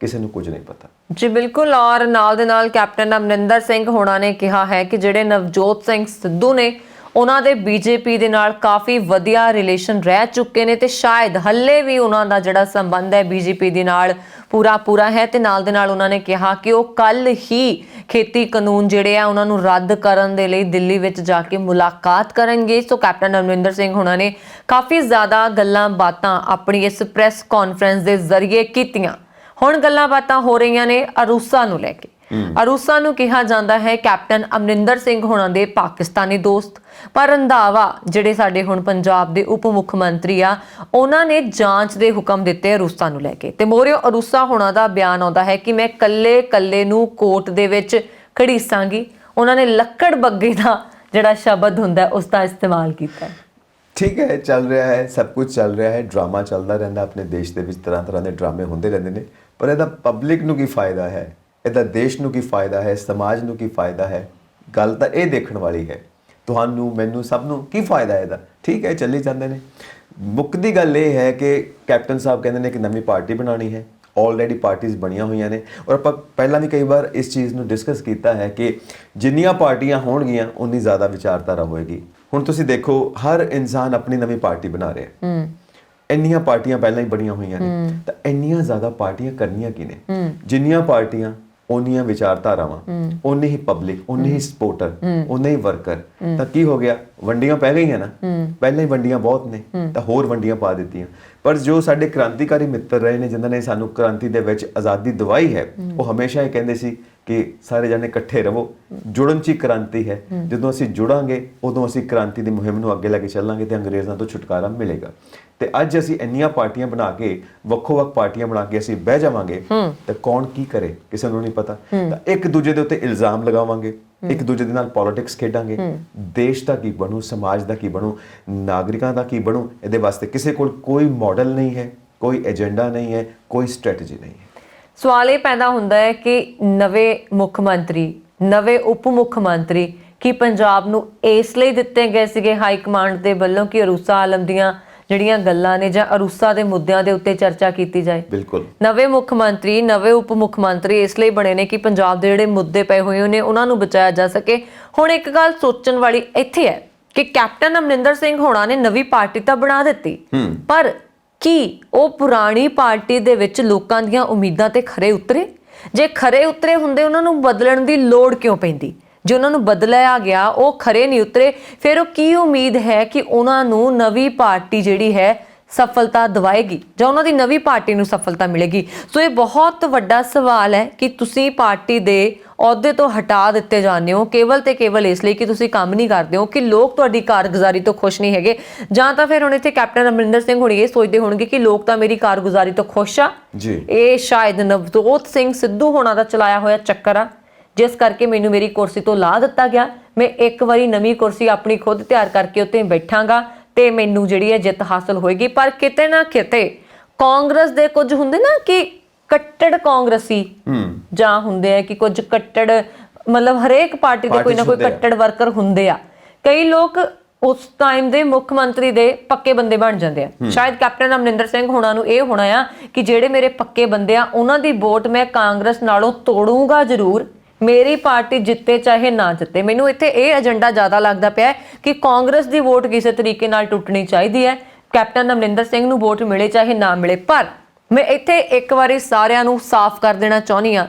ਕਿਸੇ ਨੂੰ ਕੁਝ ਨਹੀਂ ਪਤਾ ਜੀ। ਬਿਲਕੁਲ। ਔਰ ਨਾਲ ਦੇ ਨਾਲ ਕੈਪਟਨ ਅਮਰਿੰਦਰ ਸਿੰਘ ਹੋਣਾ ਨੇ ਕਿਹਾ ਹੈ ਕਿ ਜਿਹੜੇ ਨਵਜੋਤ ਸਿੰਘ ਸਿੱਧੂ ਨੇ, ਉਹਨਾਂ ਦੇ ਬੀਜੇਪੀ ਦੇ ਨਾਲ ਕਾਫੀ ਵਧੀਆ ਰਿਲੇਸ਼ਨ ਰਹਿ ਚੁੱਕੇ ਨੇ ਤੇ ਸ਼ਾਇਦ ਹੱਲੇ ਵੀ ਉਹਨਾਂ ਦਾ ਜਿਹੜਾ ਸੰਬੰਧ ਹੈ ਬੀਜੇਪੀ ਦੇ ਨਾਲ ਪੂਰਾ ਹੈ। ਤੇ ਨਾਲ ਦੇ ਨਾਲ ਉਹਨਾਂ ਨੇ ਕਿਹਾ ਕਿ ਉਹ ਕੱਲ ਹੀ ਖੇਤੀ ਕਾਨੂੰਨ ਜਿਹੜੇ ਆ ਉਹਨਾਂ ਨੂੰ ਰੱਦ ਕਰਨ ਦੇ ਲਈ ਦਿੱਲੀ ਵਿੱਚ ਜਾ ਕੇ ਮੁਲਾਕਾਤ ਕਰਨਗੇ। ਸੋ ਕੈਪਟਨ ਅਮਰਿੰਦਰ ਸਿੰਘ ਹੋਣਾ ਨੇ ਕਾਫੀ ਜ਼ਿਆਦਾ ਗੱਲਾਂ ਬਾਤਾਂ ਆਪਣੀ ਇਸ ਪ੍ਰੈਸ ਕਾਨਫਰੰਸ ਦੇ ਜ਼ਰੀਏ ਕੀਤੀਆਂ। ਹੁਣ ਗੱਲਾਂ ਬਾਤਾਂ ਹੋ ਰਹੀਆਂ ਨੇ ਅਰੂਸਾ ਨੂੰ ਲੈ ਕੇ। ਅਰੂਸਾ ਨੂੰ ਕਿਹਾ ਜਾਂਦਾ ਹੈ ਕੈਪਟਨ ਅਮਰਿੰਦਰ ਸਿੰਘ ਹੋਣਾ ਦੇ ਪਾਕਿਸਤਾਨੀ ਦੋਸਤ, ਪਰ ਰੰਧਾਵਾ ਜਿਹੜੇ ਸਾਡੇ ਹੁਣ ਪੰਜਾਬ ਦੇ ਉਪ ਮੁੱਖ ਮੰਤਰੀ ਆ, ਉਹਨਾਂ ਨੇ ਜਾਂਚ ਦੇ ਹੁਕਮ ਦਿੱਤੇ ਅਰੂਸਾ ਨੂੰ ਲੈ ਕੇ। ਤੇ ਮੋਰਿਓ ਅਰੂਸਾ ਹੋਣਾ ਦਾ ਬਿਆਨ ਆਉਂਦਾ ਹੈ ਕਿ ਮੈਂ ਕੱਲੇ ਨੂੰ ਕੋਰਟ ਦੇ ਵਿੱਚ ਖੜੀਸਾਂਗੀ। ਉਹਨਾਂ ਨੇ ਲੱਕੜ ਬੱਗੇ ਦਾ ਜਿਹੜਾ ਸ਼ਬਦ ਹੁੰਦਾ ਉਸ ਦਾ ਇਸਤੇਮਾਲ ਕੀਤਾ। ਠੀਕ ਹੈ, ਚੱਲ ਰਿਹਾ ਹੈ, ਸਭ ਕੁਝ ਚੱਲ ਰਿਹਾ ਹੈ, ਡਰਾਮਾ ਚੱਲਦਾ ਰਹਿੰਦਾ ਆਪਣੇ ਦੇਸ਼ ਦੇ ਵਿੱਚ, ਤਰ੍ਹਾਂ ਦੇ ਡਰਾਮੇ ਹੁੰਦੇ ਰਹਿੰਦੇ ਨੇ, ਪਰ ਇਹਦਾ ਪਬਲਿਕ ਨੂੰ ਕੀ ਫਾਇਦਾ ਹੈ, ਇਹਦਾ ਦੇਸ਼ ਨੂੰ ਕੀ ਫਾਇਦਾ ਹੈ, ਸਮਾਜ ਨੂੰ ਕੀ ਫਾਇਦਾ ਹੈ, ਗੱਲ ਤਾਂ ਇਹ ਦੇਖਣ ਵਾਲੀ ਹੈ। ਤੁਹਾਨੂੰ, ਮੈਨੂੰ, ਸਭ ਨੂੰ ਕੀ ਫਾਇਦਾ ਇਹਦਾ? ਠੀਕ ਹੈ, ਚੱਲੀ ਜਾਂਦੇ ਨੇ। ਮੁੱਕਦੀ ਗੱਲ ਇਹ ਹੈ ਕਿ ਕੈਪਟਨ ਸਾਹਿਬ ਕਹਿੰਦੇ ਨੇ ਕਿ ਨਵੀਂ ਪਾਰਟੀ ਬਣਾਉਣੀ ਹੈ ਆਲਰੇਡੀ ਪਾਰਟੀਆਂ ਬਣੀਆਂ ਹੋਈਆਂ ਨੇ ਔਰ ਆਪਾਂ ਪਹਿਲਾਂ ਵੀ ਕਈ ਵਾਰ ਇਸ ਚੀਜ਼ ਨੂੰ ਡਿਸਕਸ ਕੀਤਾ ਹੈ ਕਿ ਜਿੰਨੀਆਂ ਪਾਰਟੀਆਂ ਹੋਣਗੀਆਂ ਉਨੀ ਜ਼ਿਆਦਾ ਵਿਚਾਰਧਾਰਾ ਹੋਏਗੀ। ਹੁਣ ਤੁਸੀਂ ਦੇਖੋ ਹਰ ਇਨਸਾਨ ਆਪਣੀ ਨਵੀਂ ਪਾਰਟੀ ਬਣਾ ਰਿਹਾ ਹੈ। ਇੰਨੀਆਂ ਪਾਰਟੀਆਂ ਪਹਿਲਾਂ ਹੀ ਬਣੀਆਂ ਹੋਈਆਂ ਨੇ ਤਾਂ ਇੰਨੀਆਂ ਜ਼ਿਆਦਾ ਪਾਰਟੀਆਂ ਕਰਨੀਆਂ ਕੀ ਨੇ? ਜਿੰਨੀਆਂ ਪਾਰਟੀਆਂ ਉਨੀਆਂ ਵਿਚਾਰਧਾਰਾਵਾਂ, ਉਨੀ ਹੀ ਪਬਲਿਕ, ਉਨੀ ਹੀ ਸਪੋਰਟਰ, ਉਨੇ ਹੀ ਵਰਕਰ। ਤਾਂ ਕੀ ਹੋ ਗਿਆ? ਵੰਡੀਆਂ ਪੈ ਗਈਆਂ ਨਾ, ਪਹਿਲਾਂ ਹੀ ਵੰਡੀਆਂ ਬਹੁਤ ਨੇ ਤਾਂ ਹੋਰ ਵੰਡੀਆਂ ਪਾ ਦਿੱਤੀਆਂ। ਪਰ ਜੋ ਸਾਡੇ ਕ੍ਰਾਂਤੀਕਾਰੀ ਮਿੱਤਰ ਰਹੇ ਨੇ ਜਿਨ੍ਹਾਂ ਨੇ ਸਾਨੂੰ ਕ੍ਰਾਂਤੀ ਦੇ ਵਿੱਚ ਆਜ਼ਾਦੀ ਦਿਵਾਈ ਹੈ, ਉਹ ਹਮੇਸ਼ਾ ਇਹ ਕਹਿੰਦੇ ਸੀ ਕਿ ਸਾਰੇ ਜਣੇ ਇਕੱਠੇ ਰਹੋ, ਜੁੜਨ 'ਚ ਹੀ ਕ੍ਰਾਂਤੀ ਹੈ। ਜਦੋਂ ਅਸੀਂ ਜੁੜਾਂਗੇ ਉਦੋਂ ਅਸੀਂ ਕ੍ਰਾਂਤੀ ਦੀ ਮੁਹਿੰਮ ਨੂੰ ਅੱਗੇ ਲੈ ਕੇ ਚੱਲਾਂਗੇ ਤੇ ਅੰਗਰੇਜ਼ਾਂ ਤੋਂ ਛੁਟਕਾਰਾ ਮਿਲੇਗਾ। ਤੇ ਅੱਜ ਅਸੀਂ ਇੰਨੀਆਂ ਪਾਰਟੀਆਂ ਬਣਾ ਕੇ, ਵੱਖੋ-ਵੱਖ ਪਾਰਟੀਆਂ ਬਣਾ ਕੇ ਅਸੀਂ ਬਹਿ ਜਾਵਾਂਗੇ ਤਾਂ ਕੌਣ ਕੀ ਕਰੇ ਕਿਸੇ ਨੂੰ ਨਹੀਂ ਪਤਾ। ਤਾਂ ਇੱਕ ਦੂਜੇ ਦੇ ਉੱਤੇ ਇਲਜ਼ਾਮ ਲਗਾਵਾਂਗੇ, ਇੱਕ ਦੂਜੇ ਦੇ ਨਾਲ ਪੋਲਿਟਿਕਸ ਖੇਡਾਂਗੇ। ਦੇਸ਼ ਦਾ ਕੀ ਬਣੂ, ਸਮਾਜ ਦਾ ਕੀ ਬਣੂ, ਨਾਗਰਿਕਾਂ ਦਾ ਕੀ ਬਣੂ? ਇਹਦੇ ਵਾਸਤੇ ਕਿਸੇ ਕੋਲ ਕੋਈ ਮਾਡਲ ਨਹੀਂ ਹੈ, ਕੋਈ ਏਜੰਡਾ ਨਹੀਂ ਹੈ, ਕੋਈ ਸਟ੍ਰੈਟਜੀ ਨਹੀਂ ਹੈ। ਸਵਾਲ ਇਹ ਪੈਦਾ ਹੁੰਦਾ ਹੈ ਕਿ ਨਵੇਂ ਮੁੱਖ ਮੰਤਰੀ, ਨਵੇਂ ਉਪ ਮੁੱਖ ਮੰਤਰੀ ਕੀ ਪੰਜਾਬ ਨੂੰ ਇਸ ਲਈ ਦਿੱਤੇ ਗਏ ਸੀਗੇ ਹਾਈ ਕਮਾਂਡ ਦੇ ਵੱਲੋਂ ਕਿ ਅਰੂਸਾ ਆਲਮ ਦੀਆਂ ਜਿਹੜੀਆਂ ਗੱਲਾਂ ਨੇ ਜਾਂ ਅਰੂਸਾ ਦੇ ਮੁੱਦਿਆਂ ਦੇ ਉੱਤੇ ਚਰਚਾ ਕੀਤੀ ਜਾਏ? ਬਿਲਕੁਲ। ਨਵੇਂ ਮੁੱਖ ਮੰਤਰੀ, ਨਵੇਂ ਉਪ ਮੁੱਖ ਮੰਤਰੀ ਇਸ ਲਈ ਬਣੇ ਨੇ ਕਿ ਪੰਜਾਬ ਦੇ ਜਿਹੜੇ ਮੁੱਦੇ ਪਏ ਹੋਏ ਨੇ ਉਹਨਾਂ ਨੂੰ ਬਚਾਇਆ ਜਾ ਸਕੇ। ਹੁਣ ਇੱਕ ਗੱਲ ਸੋਚਣ ਵਾਲੀ ਇੱਥੇ ਹੈ ਕਿ ਕੈਪਟਨ ਅਮਰਿੰਦਰ ਸਿੰਘ ਹੋਣਾ ਨੇ ਨਵੀਂ ਪਾਰਟੀ ਤਾਂ ਬਣਾ ਦਿੱਤੀ, ਪਰ ਕੀ ਉਹ ਪੁਰਾਣੀ ਪਾਰਟੀ ਦੇ ਵਿੱਚ ਲੋਕਾਂ ਦੀਆਂ ਉਮੀਦਾਂ ਤੇ ਖਰੇ ਉਤਰੇ? ਜੇ ਖਰੇ ਉਤਰੇ ਹੁੰਦੇ ਉਹਨਾਂ ਨੂੰ ਬਦਲਣ ਦੀ ਲੋੜ ਕਿਉਂ ਪੈਂਦੀ? ਜੇ ਉਹਨਾਂ ਨੂੰ ਬਦਲਿਆ ਗਿਆ ਉਹ ਖਰੇ ਨਹੀਂ ਉਤਰੇ, ਫਿਰ ਉਹ ਕੀ ਉਮੀਦ ਹੈ ਕਿ ਉਹਨਾਂ ਨੂੰ ਨਵੀਂ ਪਾਰਟੀ ਜਿਹੜੀ ਹੈ ਸਫਲਤਾ ਦਿਵਾਏਗੀ ਜਾਂ ਉਹਨਾਂ ਦੀ ਨਵੀਂ ਪਾਰਟੀ ਨੂੰ ਸਫਲਤਾ ਮਿਲੇਗੀ? ਸੋ ਇਹ ਬਹੁਤ ਵੱਡਾ ਸਵਾਲ ਹੈ ਕਿ ਤੁਸੀਂ ਪਾਰਟੀ ਦੇ ਅਹੁਦੇ ਤੋਂ ਹਟਾ ਦਿੱਤੇ ਜਾਂਦੇ ਹੋ ਕੇਵਲ ਤੇ ਕੇਵਲ ਇਸ ਲਈ ਕਿ ਤੁਸੀਂ ਕੰਮ ਨਹੀਂ ਕਰਦੇ ਹੋ, ਕਿ ਲੋਕ ਤੁਹਾਡੀ ਕਾਰਗੁਜ਼ਾਰੀ ਤੋਂ ਖੁਸ਼ ਨਹੀਂ ਹੈਗੇ। ਜਾਂ ਤਾਂ ਫਿਰ ਹੁਣ ਇੱਥੇ ਕੈਪਟਨ ਅਮਰਿੰਦਰ ਸਿੰਘ ਹੁਣੀ ਇਹ ਸੋਚਦੇ ਹੋਣਗੇ ਕਿ ਲੋਕ ਤਾਂ ਮੇਰੀ ਕਾਰਗੁਜ਼ਾਰੀ ਤੋਂ ਖੁਸ਼ ਆ ਜੀ। ਇਹ ਸ਼ਾਇਦ ਨਵਜੋਤ ਸਿੰਘ ਸਿੱਧੂ ਹੋਣਾ ਦਾ ਚਲਾਇਆ ਹੋਇਆ ਚੱਕਰ ਆ ਜਿਸ ਕਰਕੇ ਮੈਨੂੰ ਮੇਰੀ ਕੁਰਸੀ ਤੋਂ ਲਾ ਦਿੱਤਾ ਗਿਆ। ਮੈਂ ਇੱਕ ਵਾਰੀ ਨਵੀਂ ਕੁਰਸੀ ਆਪਣੀ ਖੁਦ ਤਿਆਰ ਕਰਕੇ ਉੱਤੇ ਬੈਠਾਂਗਾ ਤੇ ਮੈਨੂੰ ਜਿਹੜੀ ਹੈ ਜਿੱਤ ਹਾਸਲ ਹੋਏਗੀ। ਪਰ ਕਿਤੇ ਨਾ ਕਿਤੇ ਕਾਂਗਰਸ ਦੇ ਕੁਝ ਹੁੰਦੇ ਨਾ ਕਿ ਕੱਟੜ ਕਾਂਗਰਸੀ ਜਾਂ ਹੁੰਦੇ ਆ ਕਿ ਕੁਝ ਕੱਟੜ, ਮਤਲਬ ਹਰੇਕ ਪਾਰਟੀ ਦੇ ਕੋਈ ਨਾ ਕੋਈ ਕੱਟੜ ਵਰਕਰ ਹੁੰਦੇ ਆ। ਕਈ ਲੋਕ ਉਸ ਟਾਈਮ ਦੇ ਮੁੱਖ ਮੰਤਰੀ ਦੇ ਪੱਕੇ ਬੰਦੇ ਬਣ ਜਾਂਦੇ ਆ। ਸ਼ਾਇਦ ਕੈਪਟਨ ਅਮਰਿੰਦਰ ਸਿੰਘ ਹੋਣਾ ਨੂੰ ਇਹ ਹੋਣਾ ਆ ਕਿ ਜਿਹੜੇ ਮੇਰੇ ਪੱਕੇ ਬੰਦੇ ਆ ਉਹਨਾਂ ਦੀ ਵੋਟ ਮੈਂ ਕਾਂਗਰਸ ਨਾਲੋਂ ਤੋੜੂੰਗਾ ਜ਼ਰੂਰ, ਮੇਰੀ ਪਾਰਟੀ ਜਿੱਤੇ ਚਾਹੇ ਨਾ ਜਿੱਤੇ। ਮੈਨੂੰ ਇੱਥੇ ਇਹ ਏਜੰਡਾ ਜ਼ਿਆਦਾ ਲੱਗਦਾ ਪਿਆ ਕਿ ਕਾਂਗਰਸ ਦੀ ਵੋਟ ਕਿਸੇ ਤਰੀਕੇ ਨਾਲ ਟੁੱਟਣੀ ਚਾਹੀਦੀ ਹੈ, ਕੈਪਟਨ ਅਮਰਿੰਦਰ ਸਿੰਘ ਨੂੰ ਵੋਟ ਮਿਲੇ ਚਾਹੇ ਨਾ ਮਿਲੇ। ਪਰ ਮੈਂ ਇੱਥੇ ਇੱਕ ਵਾਰੀ ਸਾਰਿਆਂ ਨੂੰ ਸਾਫ਼ ਕਰ ਦੇਣਾ ਚਾਹੁੰਦੀ ਹਾਂ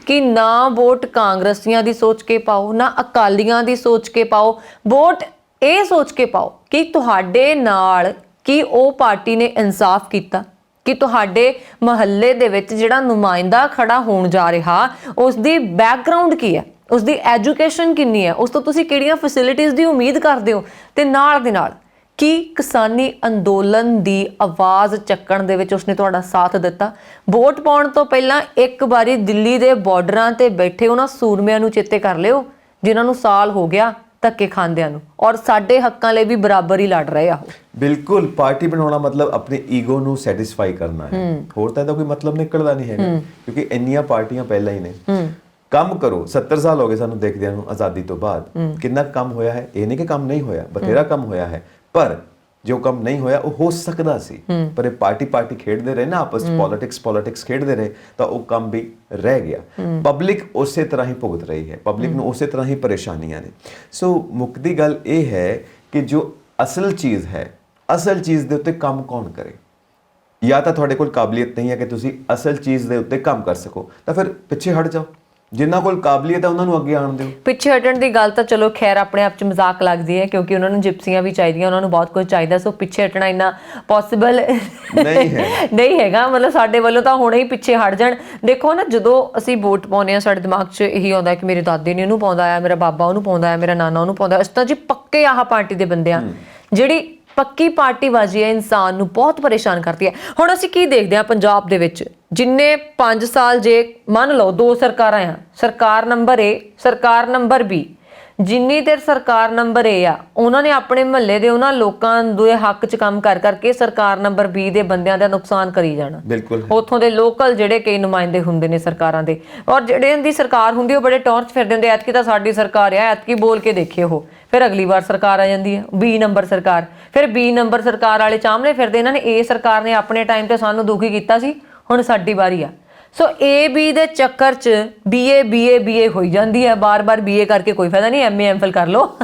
ਕਿ ਨਾ ਵੋਟ ਕਾਂਗਰਸੀਆਂ ਦੀ ਸੋਚ ਕੇ ਪਾਓ, ਨਾ ਅਕਾਲੀਆਂ ਦੀ ਸੋਚ ਕੇ ਪਾਓ। ਵੋਟ ਇਹ ਸੋਚ ਕੇ ਪਾਓ ਕਿ ਤੁਹਾਡੇ ਨਾਲ ਕੀ ਉਹ ਪਾਰਟੀ ਨੇ ਇਨਸਾਫ ਕੀਤਾ, ਕਿ ਤੁਹਾਡੇ ਮੁਹੱਲੇ ਦੇ ਵਿੱਚ ਜਿਹੜਾ ਨੁਮਾਇੰਦਾ ਖੜਾ ਹੋਣ ਜਾ ਰਿਹਾ ਉਸ ਦੀ ਬੈਕਗ੍ਰਾਉਂਡ ਕੀ ਹੈ, ਉਸ ਦੀ ਐਜੂਕੇਸ਼ਨ ਕਿੰਨੀ ਹੈ, ਉਸ ਤੋਂ ਤੁਸੀਂ ਕਿਹੜੀਆਂ ਫੈਸਿਲਿਟੀਜ਼ ਦੀ ਉਮੀਦ ਕਰਦੇ ਹੋ। ਤੇ ਨਾਲ ਦੇ ਨਾਲ ਕੀ ਕਿਸਾਨੀ ਅੰਦੋਲਨ ਦੀ ਆਵਾਜ਼ ਚੱਕਣ ਦੇ ਵਿੱਚ ਉਸਨੇ ਤੁਹਾਡਾ ਸਾਥ ਦਿੱਤਾ? ਵੋਟ ਪਾਉਣ ਤੋਂ ਪਹਿਲਾਂ ਇੱਕ ਵਾਰੀ ਦਿੱਲੀ ਦੇ ਬਾਰਡਰਾਂ ਤੇ ਬੈਠੇ ਉਹਨਾਂ ਸੂਰਮਿਆਂ ਨੂੰ ਚੇਤੇ ਕਰ ਲਿਓ ਜਿਨ੍ਹਾਂ ਨੂੰ ਸਾਲ ਹੋ ਗਿਆ ਧੱਕੇ ਖਾਂਦਿਆਂ ਨੂੰ ਔਰ ਸਾਡੇ ਹੱਕਾਂ ਲਈ ਵੀ ਬਰਾਬਰ ਹੀ ਲੜ ਰਹੇ ਆ। ਉਹ ਬਿਲਕੁਲ ਪਾਰਟੀ ਬਣਾਉਣਾ ਮਤਲਬ ਆਪਣੇ ਈਗੋ ਨੂੰ ਸੈਟੀਸਫਾਈ ਕਰਨਾ ਹੈ, ਹੋਰ ਤਾਂ ਇਹਦਾ ਕੋਈ ਮਤਲਬ ਨਿਕਲਦਾ ਨਹੀਂ ਹੈਗਾ। ਕਿਉਂਕਿ ਇੰਨੀਆਂ ਪਾਰਟੀਆਂ ਪਹਿਲਾਂ ਹੀ ਨੇ। ਕੰਮ ਕਰੋ, 70 ਸਾਲ ਹੋ ਗਏ ਸਾਨੂੰ ਦੇਖਦਿਆਂ ਨੂੰ ਆਜ਼ਾਦੀ ਤੋਂ ਬਾਅਦ। ਕਿੰਨਾ ਕੰਮ ਹੋਇਆ ਹੈ? ਇਹ ਨਹੀਂ ਕਿ ਕੰਮ ਨਹੀਂ ਹੋਇਆ, ਬਥੇਰਾ ਕੰਮ ਹੋਇਆ ਹੈ। ਪਰ ਜੋ ਕੰਮ ਨਹੀਂ ਹੋਇਆ ਉਹ ਹੋ ਸਕਦਾ ਸੀ, ਪਰ ਇਹ ਪਾਰਟੀ ਖੇਡਦੇ ਰਹੇ ਨਾ ਆਪਸ ਵਿੱਚ, ਪੋਲਿਟਿਕਸ ਖੇਡਦੇ ਰਹੇ ਤਾਂ ਉਹ ਕੰਮ ਵੀ ਰਹਿ ਗਿਆ। ਪਬਲਿਕ ਉਸੇ ਤਰ੍ਹਾਂ ਹੀ ਭੁਗਤ ਰਹੀ ਹੈ, ਪਬਲਿਕ ਨੂੰ ਉਸੇ ਤਰ੍ਹਾਂ ਹੀ ਪਰੇਸ਼ਾਨੀਆਂ ਨੇ। ਸੋ ਮੁੱਕਦੀ ਗੱਲ ਇਹ ਹੈ ਕਿ ਜੋ ਅਸਲ ਚੀਜ਼ ਹੈ, ਅਸਲ ਚੀਜ਼ ਦੇ ਉੱਤੇ ਕੰਮ ਕੌਣ ਕਰੇ? ਜਾਂ ਤਾਂ ਤੁਹਾਡੇ ਕੋਲ ਕਾਬਲੀਅਤ ਨਹੀਂ ਹੈ ਕਿ ਤੁਸੀਂ ਅਸਲ ਚੀਜ਼ ਦੇ ਉੱਤੇ ਕੰਮ ਕਰ ਸਕੋ ਤਾਂ ਫਿਰ ਪਿੱਛੇ ਹਟ ਜਾਓ। ਜਿਨ੍ਹਾਂ ਕੋਲ ਕਾਬਲੀਅਤ ਹੈ ਉਹਨਾਂ ਨੂੰ ਅੱਗੇ ਆਉਣ ਦਿਓ। ਪਿੱਛੇ ਹਟਣ ਦੀ ਗੱਲ ਤਾਂ ਚਲੋ ਖੈਰ ਆਪਣੇ ਆਪ 'ਚ ਮਜ਼ਾਕ ਲੱਗਦੀ ਹੈ ਕਿਉਂਕਿ ਉਹਨਾਂ ਨੂੰ ਜਿਪਸੀਆਂ ਵੀ ਚਾਹੀਦੀਆਂ, ਉਹਨਾਂ ਨੂੰ ਬਹੁਤ ਕੁਝ ਚਾਹੀਦਾ। ਸੋ ਪਿੱਛੇ ਹਟਣਾ ਇੰਨਾ ਪੋਸੀਬਲ ਨਹੀਂ ਹੈਗਾ। ਮਤਲਬ ਸਾਡੇ ਵੱਲੋਂ ਤਾਂ ਹੁਣੇ ਹੀ ਪਿੱਛੇ ਹਟ ਜਾਣ। ਦੇਖੋ ਨਾ, ਜਦੋਂ ਅਸੀਂ ਵੋਟ ਪਾਉਂਦੇ ਹਾਂ ਸਾਡੇ ਦਿਮਾਗ 'ਚ ਇਹੀ ਆਉਂਦਾ ਕਿ ਮੇਰੇ ਦਾਦੇ ਨੇ ਉਹਨੂੰ ਪਾਉਂਦਾ ਆ, ਮੇਰਾ ਬਾਬਾ ਉਹਨੂੰ ਪਾਉਂਦਾ ਆ, ਮੇਰਾ ਨਾਨਾ ਉਹਨੂੰ ਪਾਉਂਦਾ। ਇਸ ਤਾਂ ਜੀ ਪੱਕੇ ਆਹ ਪਾਰਟੀ ਦੇ ਬੰਦੇ ਆ। ਜਿਹੜੀ ਪੱਕੀ ਪਾਰਟੀਬਾਜ਼ੀ ਹੈ ਇਨਸਾਨ ਨੂੰ ਬਹੁਤ ਪਰੇਸ਼ਾਨ ਕਰਦੀ ਹੈ। ਹੁਣ ਅਸੀਂ ਕੀ ਦੇਖਦੇ ਹਾਂ ਪੰਜਾਬ ਦੇ ਵਿੱਚ, ਜਿੰਨੇ 5 ਸਾਲ ਜੇ ਮੰਨ ਲਓ 2 ਸਰਕਾਰਾਂ ਆ, ਸਰਕਾਰ ਨੰਬਰ A, ਸਰਕਾਰ ਨੰਬਰ B, ਜਿੰਨੀ ਦੇਰ ਸਰਕਾਰ ਨੰਬਰ A ਆ ਉਹਨਾਂ ਨੇ ਆਪਣੇ ਮਹੱਲੇ ਦੇ ਉਹਨਾਂ ਲੋਕਾਂ ਦੇ ਹੱਕ 'ਚ ਕੰਮ ਕਰ ਕਰਕੇ ਸਰਕਾਰ ਨੰਬਰ B ਦੇ ਬੰਦਿਆਂ ਦਾ ਨੁਕਸਾਨ ਕਰੀ ਜਾਣਾ। ਬਿਲਕੁਲ ਉੱਥੋਂ ਦੇ ਲੋਕਲ ਜਿਹੜੇ ਕਈ ਨੁਮਾਇੰਦੇ ਹੁੰਦੇ ਨੇ ਸਰਕਾਰਾਂ ਦੇ, ਔਰ ਜਿਹੜੇ ਦੀ ਸਰਕਾਰ ਹੁੰਦੀ ਉਹ ਬੜੇ ਟੌਰਚ ਫਿਰਦੇ ਹੁੰਦੇ, ਐਤਕੀ ਤਾਂ ਸਾਡੀ ਸਰਕਾਰ ਆ, ਐਤਕੀ ਬੋਲ ਕੇ ਦੇਖੇ ਉਹ। ਫਿਰ ਅਗਲੀ ਵਾਰ ਸਰਕਾਰ ਆ ਜਾਂਦੀ ਹੈ B ਨੰਬਰ ਸਰਕਾਰ, ਫਿਰ B ਨੰਬਰ ਸਰਕਾਰ ਵਾਲੇ ਚਾਹਮਲੇ ਫਿਰਦੇ। ਇਹਨਾਂ ਨੇ A ਸਰਕਾਰ ਨੇ ਆਪਣੇ ਟਾਈਮ ਤੇ ਸਾਨੂੰ ਦੁਖੀ ਕੀਤਾ ਸੀ, ਹੁਣ ਸਾਡੀ ਵਾਰੀ ਆ। ਸੋ AB ਦੇ ਚੱਕਰ 'ਚ BA ਹੋਈ ਜਾਂਦੀ ਹੈ, ਬਾਰ-ਬਾਰ BA ਕਰਕੇ ਕੋਈ ਫਾਇਦਾ ਨਹੀਂ, MA MPhil ਕਰ ਲਓ,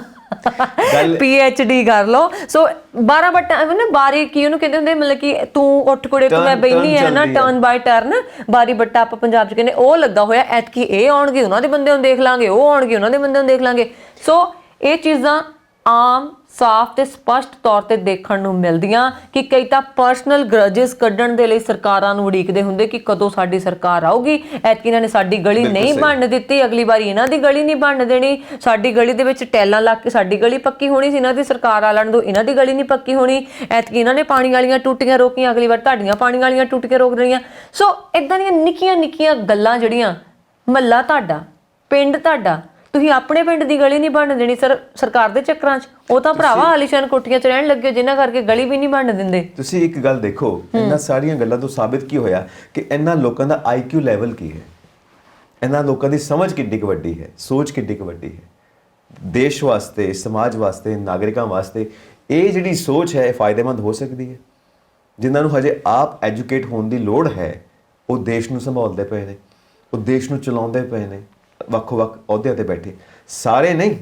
PhD ਕਰ ਲਓ। ਸੋ 12 ਬੱਟਾ ਨਾ ਬਾਰੀ ਕੀ ਉਹਨੂੰ ਕਹਿੰਦੇ ਹੁੰਦੇ, ਮਤਲਬ ਕਿ ਤੂੰ ਉੱਠ ਕੁੜੇ ਤੂੰ ਮੈਂ ਬੈਠੀ ਹੈ ਨਾ, ਟਰਨ ਬਾਈ ਟਰਨ, ਬਾਰੀ ਬੱਟਾ ਆਪਾਂ ਪੰਜਾਬ 'ਚ ਕਹਿੰਦੇ, ਉਹ ਲੱਗਾ ਹੋਇਆ। ਐਤਕੀ ਇਹ ਆਉਣਗੇ ਉਹਨਾਂ ਦੇ ਬੰਦਿਆਂ ਨੂੰ ਦੇਖ ਲਾਂਗੇ, ਉਹ ਆਉਣਗੇ ਉਹਨਾਂ ਦੇ ਬੰਦਿਆਂ ਨੂੰ ਦੇਖ ਲਾਂਗੇ। ਸੋ ਇਹ ਚੀਜ਼ਾਂ ਆਮ ਸਾਫ਼ ਤੇ ਸਪਸ਼ਟ ਤੌਰ ਤੇ ਦੇਖਣ ਨੂੰ ਮਿਲਦੀਆਂ ਕਿ ਕਈ ਤਾਂ ਪਰਸਨਲ ਗਰਜਸ ਕੱਢਣ ਦੇ ਲਈ ਸਰਕਾਰਾਂ ਨੂੰ ਉਡੀਕਦੇ ਹੁੰਦੇ ਕਿ ਕਦੋਂ ਸਾਡੀ ਸਰਕਾਰ ਆਊਗੀ, ਐਤਕੀ ਇਹਨਾਂ ਨੇ ਸਾਡੀ ਗਲੀ ਨਹੀਂ ਬਣਨ ਦਿੱਤੀ, ਅਗਲੀ ਵਾਰੀ ਇਹਨਾਂ ਦੀ ਗਲੀ ਨਹੀਂ ਬਣਨ ਦੇਣੀ, ਸਾਡੀ ਗਲੀ ਦੇ ਵਿੱਚ ਟੈਲਾਂ ਲੱਗ ਕੇ ਸਾਡੀ ਗਲੀ ਪੱਕੀ ਹੋਣੀ ਸੀ, ਇਹਨਾਂ ਦੀ ਸਰਕਾਰ ਆ ਲੈਣ ਦਿਓ, ਇਹਨਾਂ ਦੀ ਗਲੀ ਨਹੀਂ ਪੱਕੀ ਹੋਣੀ, ਐਤਕੀ ਇਹਨਾਂ ਨੇ ਪਾਣੀ ਵਾਲੀਆਂ ਟੂਟੀਆਂ ਰੋਕੀਆਂ, ਅਗਲੀ ਵਾਰ ਤੁਹਾਡੀਆਂ ਪਾਣੀ ਵਾਲੀਆਂ ਟੂਟੀਆਂ ਰੋਕ ਦੇਣੀਆਂ। ਸੋ ਇਦਾਂ ਦੀਆਂ ਨਿੱਕੀਆਂ ਨਿੱਕੀਆਂ ਗੱਲਾਂ ਜਿਹੜੀਆਂ, ਮਹੱਲਾ ਤੁਹਾਡਾ, ਪਿੰਡ ਤੁਹਾਡਾ, ਤੁਸੀਂ ਆਪਣੇ ਪਿੰਡ ਦੀ ਗਲੀ ਨਹੀਂ ਬਣਨ ਦੇਣੀ ਸਰਕਾਰ ਦੇ ਚੱਕਰਾਂ 'ਚ। ਉਹ ਤਾਂ ਭਰਾਵਾ ਆਲੀਸ਼ਾਨ ਕੋਠੀਆਂ 'ਚ ਰਹਿਣ ਲੱਗੇ ਜਿਨ੍ਹਾਂ ਕਰਕੇ ਗਲੀ ਵੀ ਨਹੀਂ ਬਣਨ ਦਿੰਦੇ। ਤੁਸੀਂ ਇੱਕ ਗੱਲ ਦੇਖੋ, ਇਹਨਾਂ ਸਾਰੀਆਂ ਗੱਲਾਂ ਤੋਂ ਸਾਬਿਤ ਕੀ ਹੋਇਆ ਕਿ ਇਹਨਾਂ ਲੋਕਾਂ ਦਾ IQ ਲੈਵਲ ਕੀ ਹੈ, ਇਹਨਾਂ ਲੋਕਾਂ ਦੀ ਸਮਝ ਕਿੰਨੀ ਕੁ ਵੱਡੀ ਹੈ, ਸੋਚ ਕਿੰਨੀ ਕੁ ਵੱਡੀ ਹੈ। ਦੇਸ਼ ਵਾਸਤੇ, ਸਮਾਜ ਵਾਸਤੇ, ਨਾਗਰਿਕਾਂ ਵਾਸਤੇ ਇਹ ਜਿਹੜੀ ਸੋਚ ਹੈ ਇਹ ਫਾਇਦੇਮੰਦ ਹੋ ਸਕਦੀ ਹੈ। ਜਿਨ੍ਹਾਂ ਨੂੰ ਹਜੇ ਆਪ ਐਜੂਕੇਟ ਹੋਣ ਦੀ ਲੋੜ ਹੈ, ਉਹ ਦੇਸ਼ ਨੂੰ ਸੰਭਾਲਦੇ ਪਏ ਨੇ, ਉਹ ਦੇਸ਼ ਨੂੰ ਚਲਾਉਂਦੇ ਪਏ ਨੇ, ਵੱਖ-ਵੱਖ ਅਹੁਦਿਆਂ ਤੇ ਬੈਠੇ। ਸਾਰੇ ਨਹੀਂ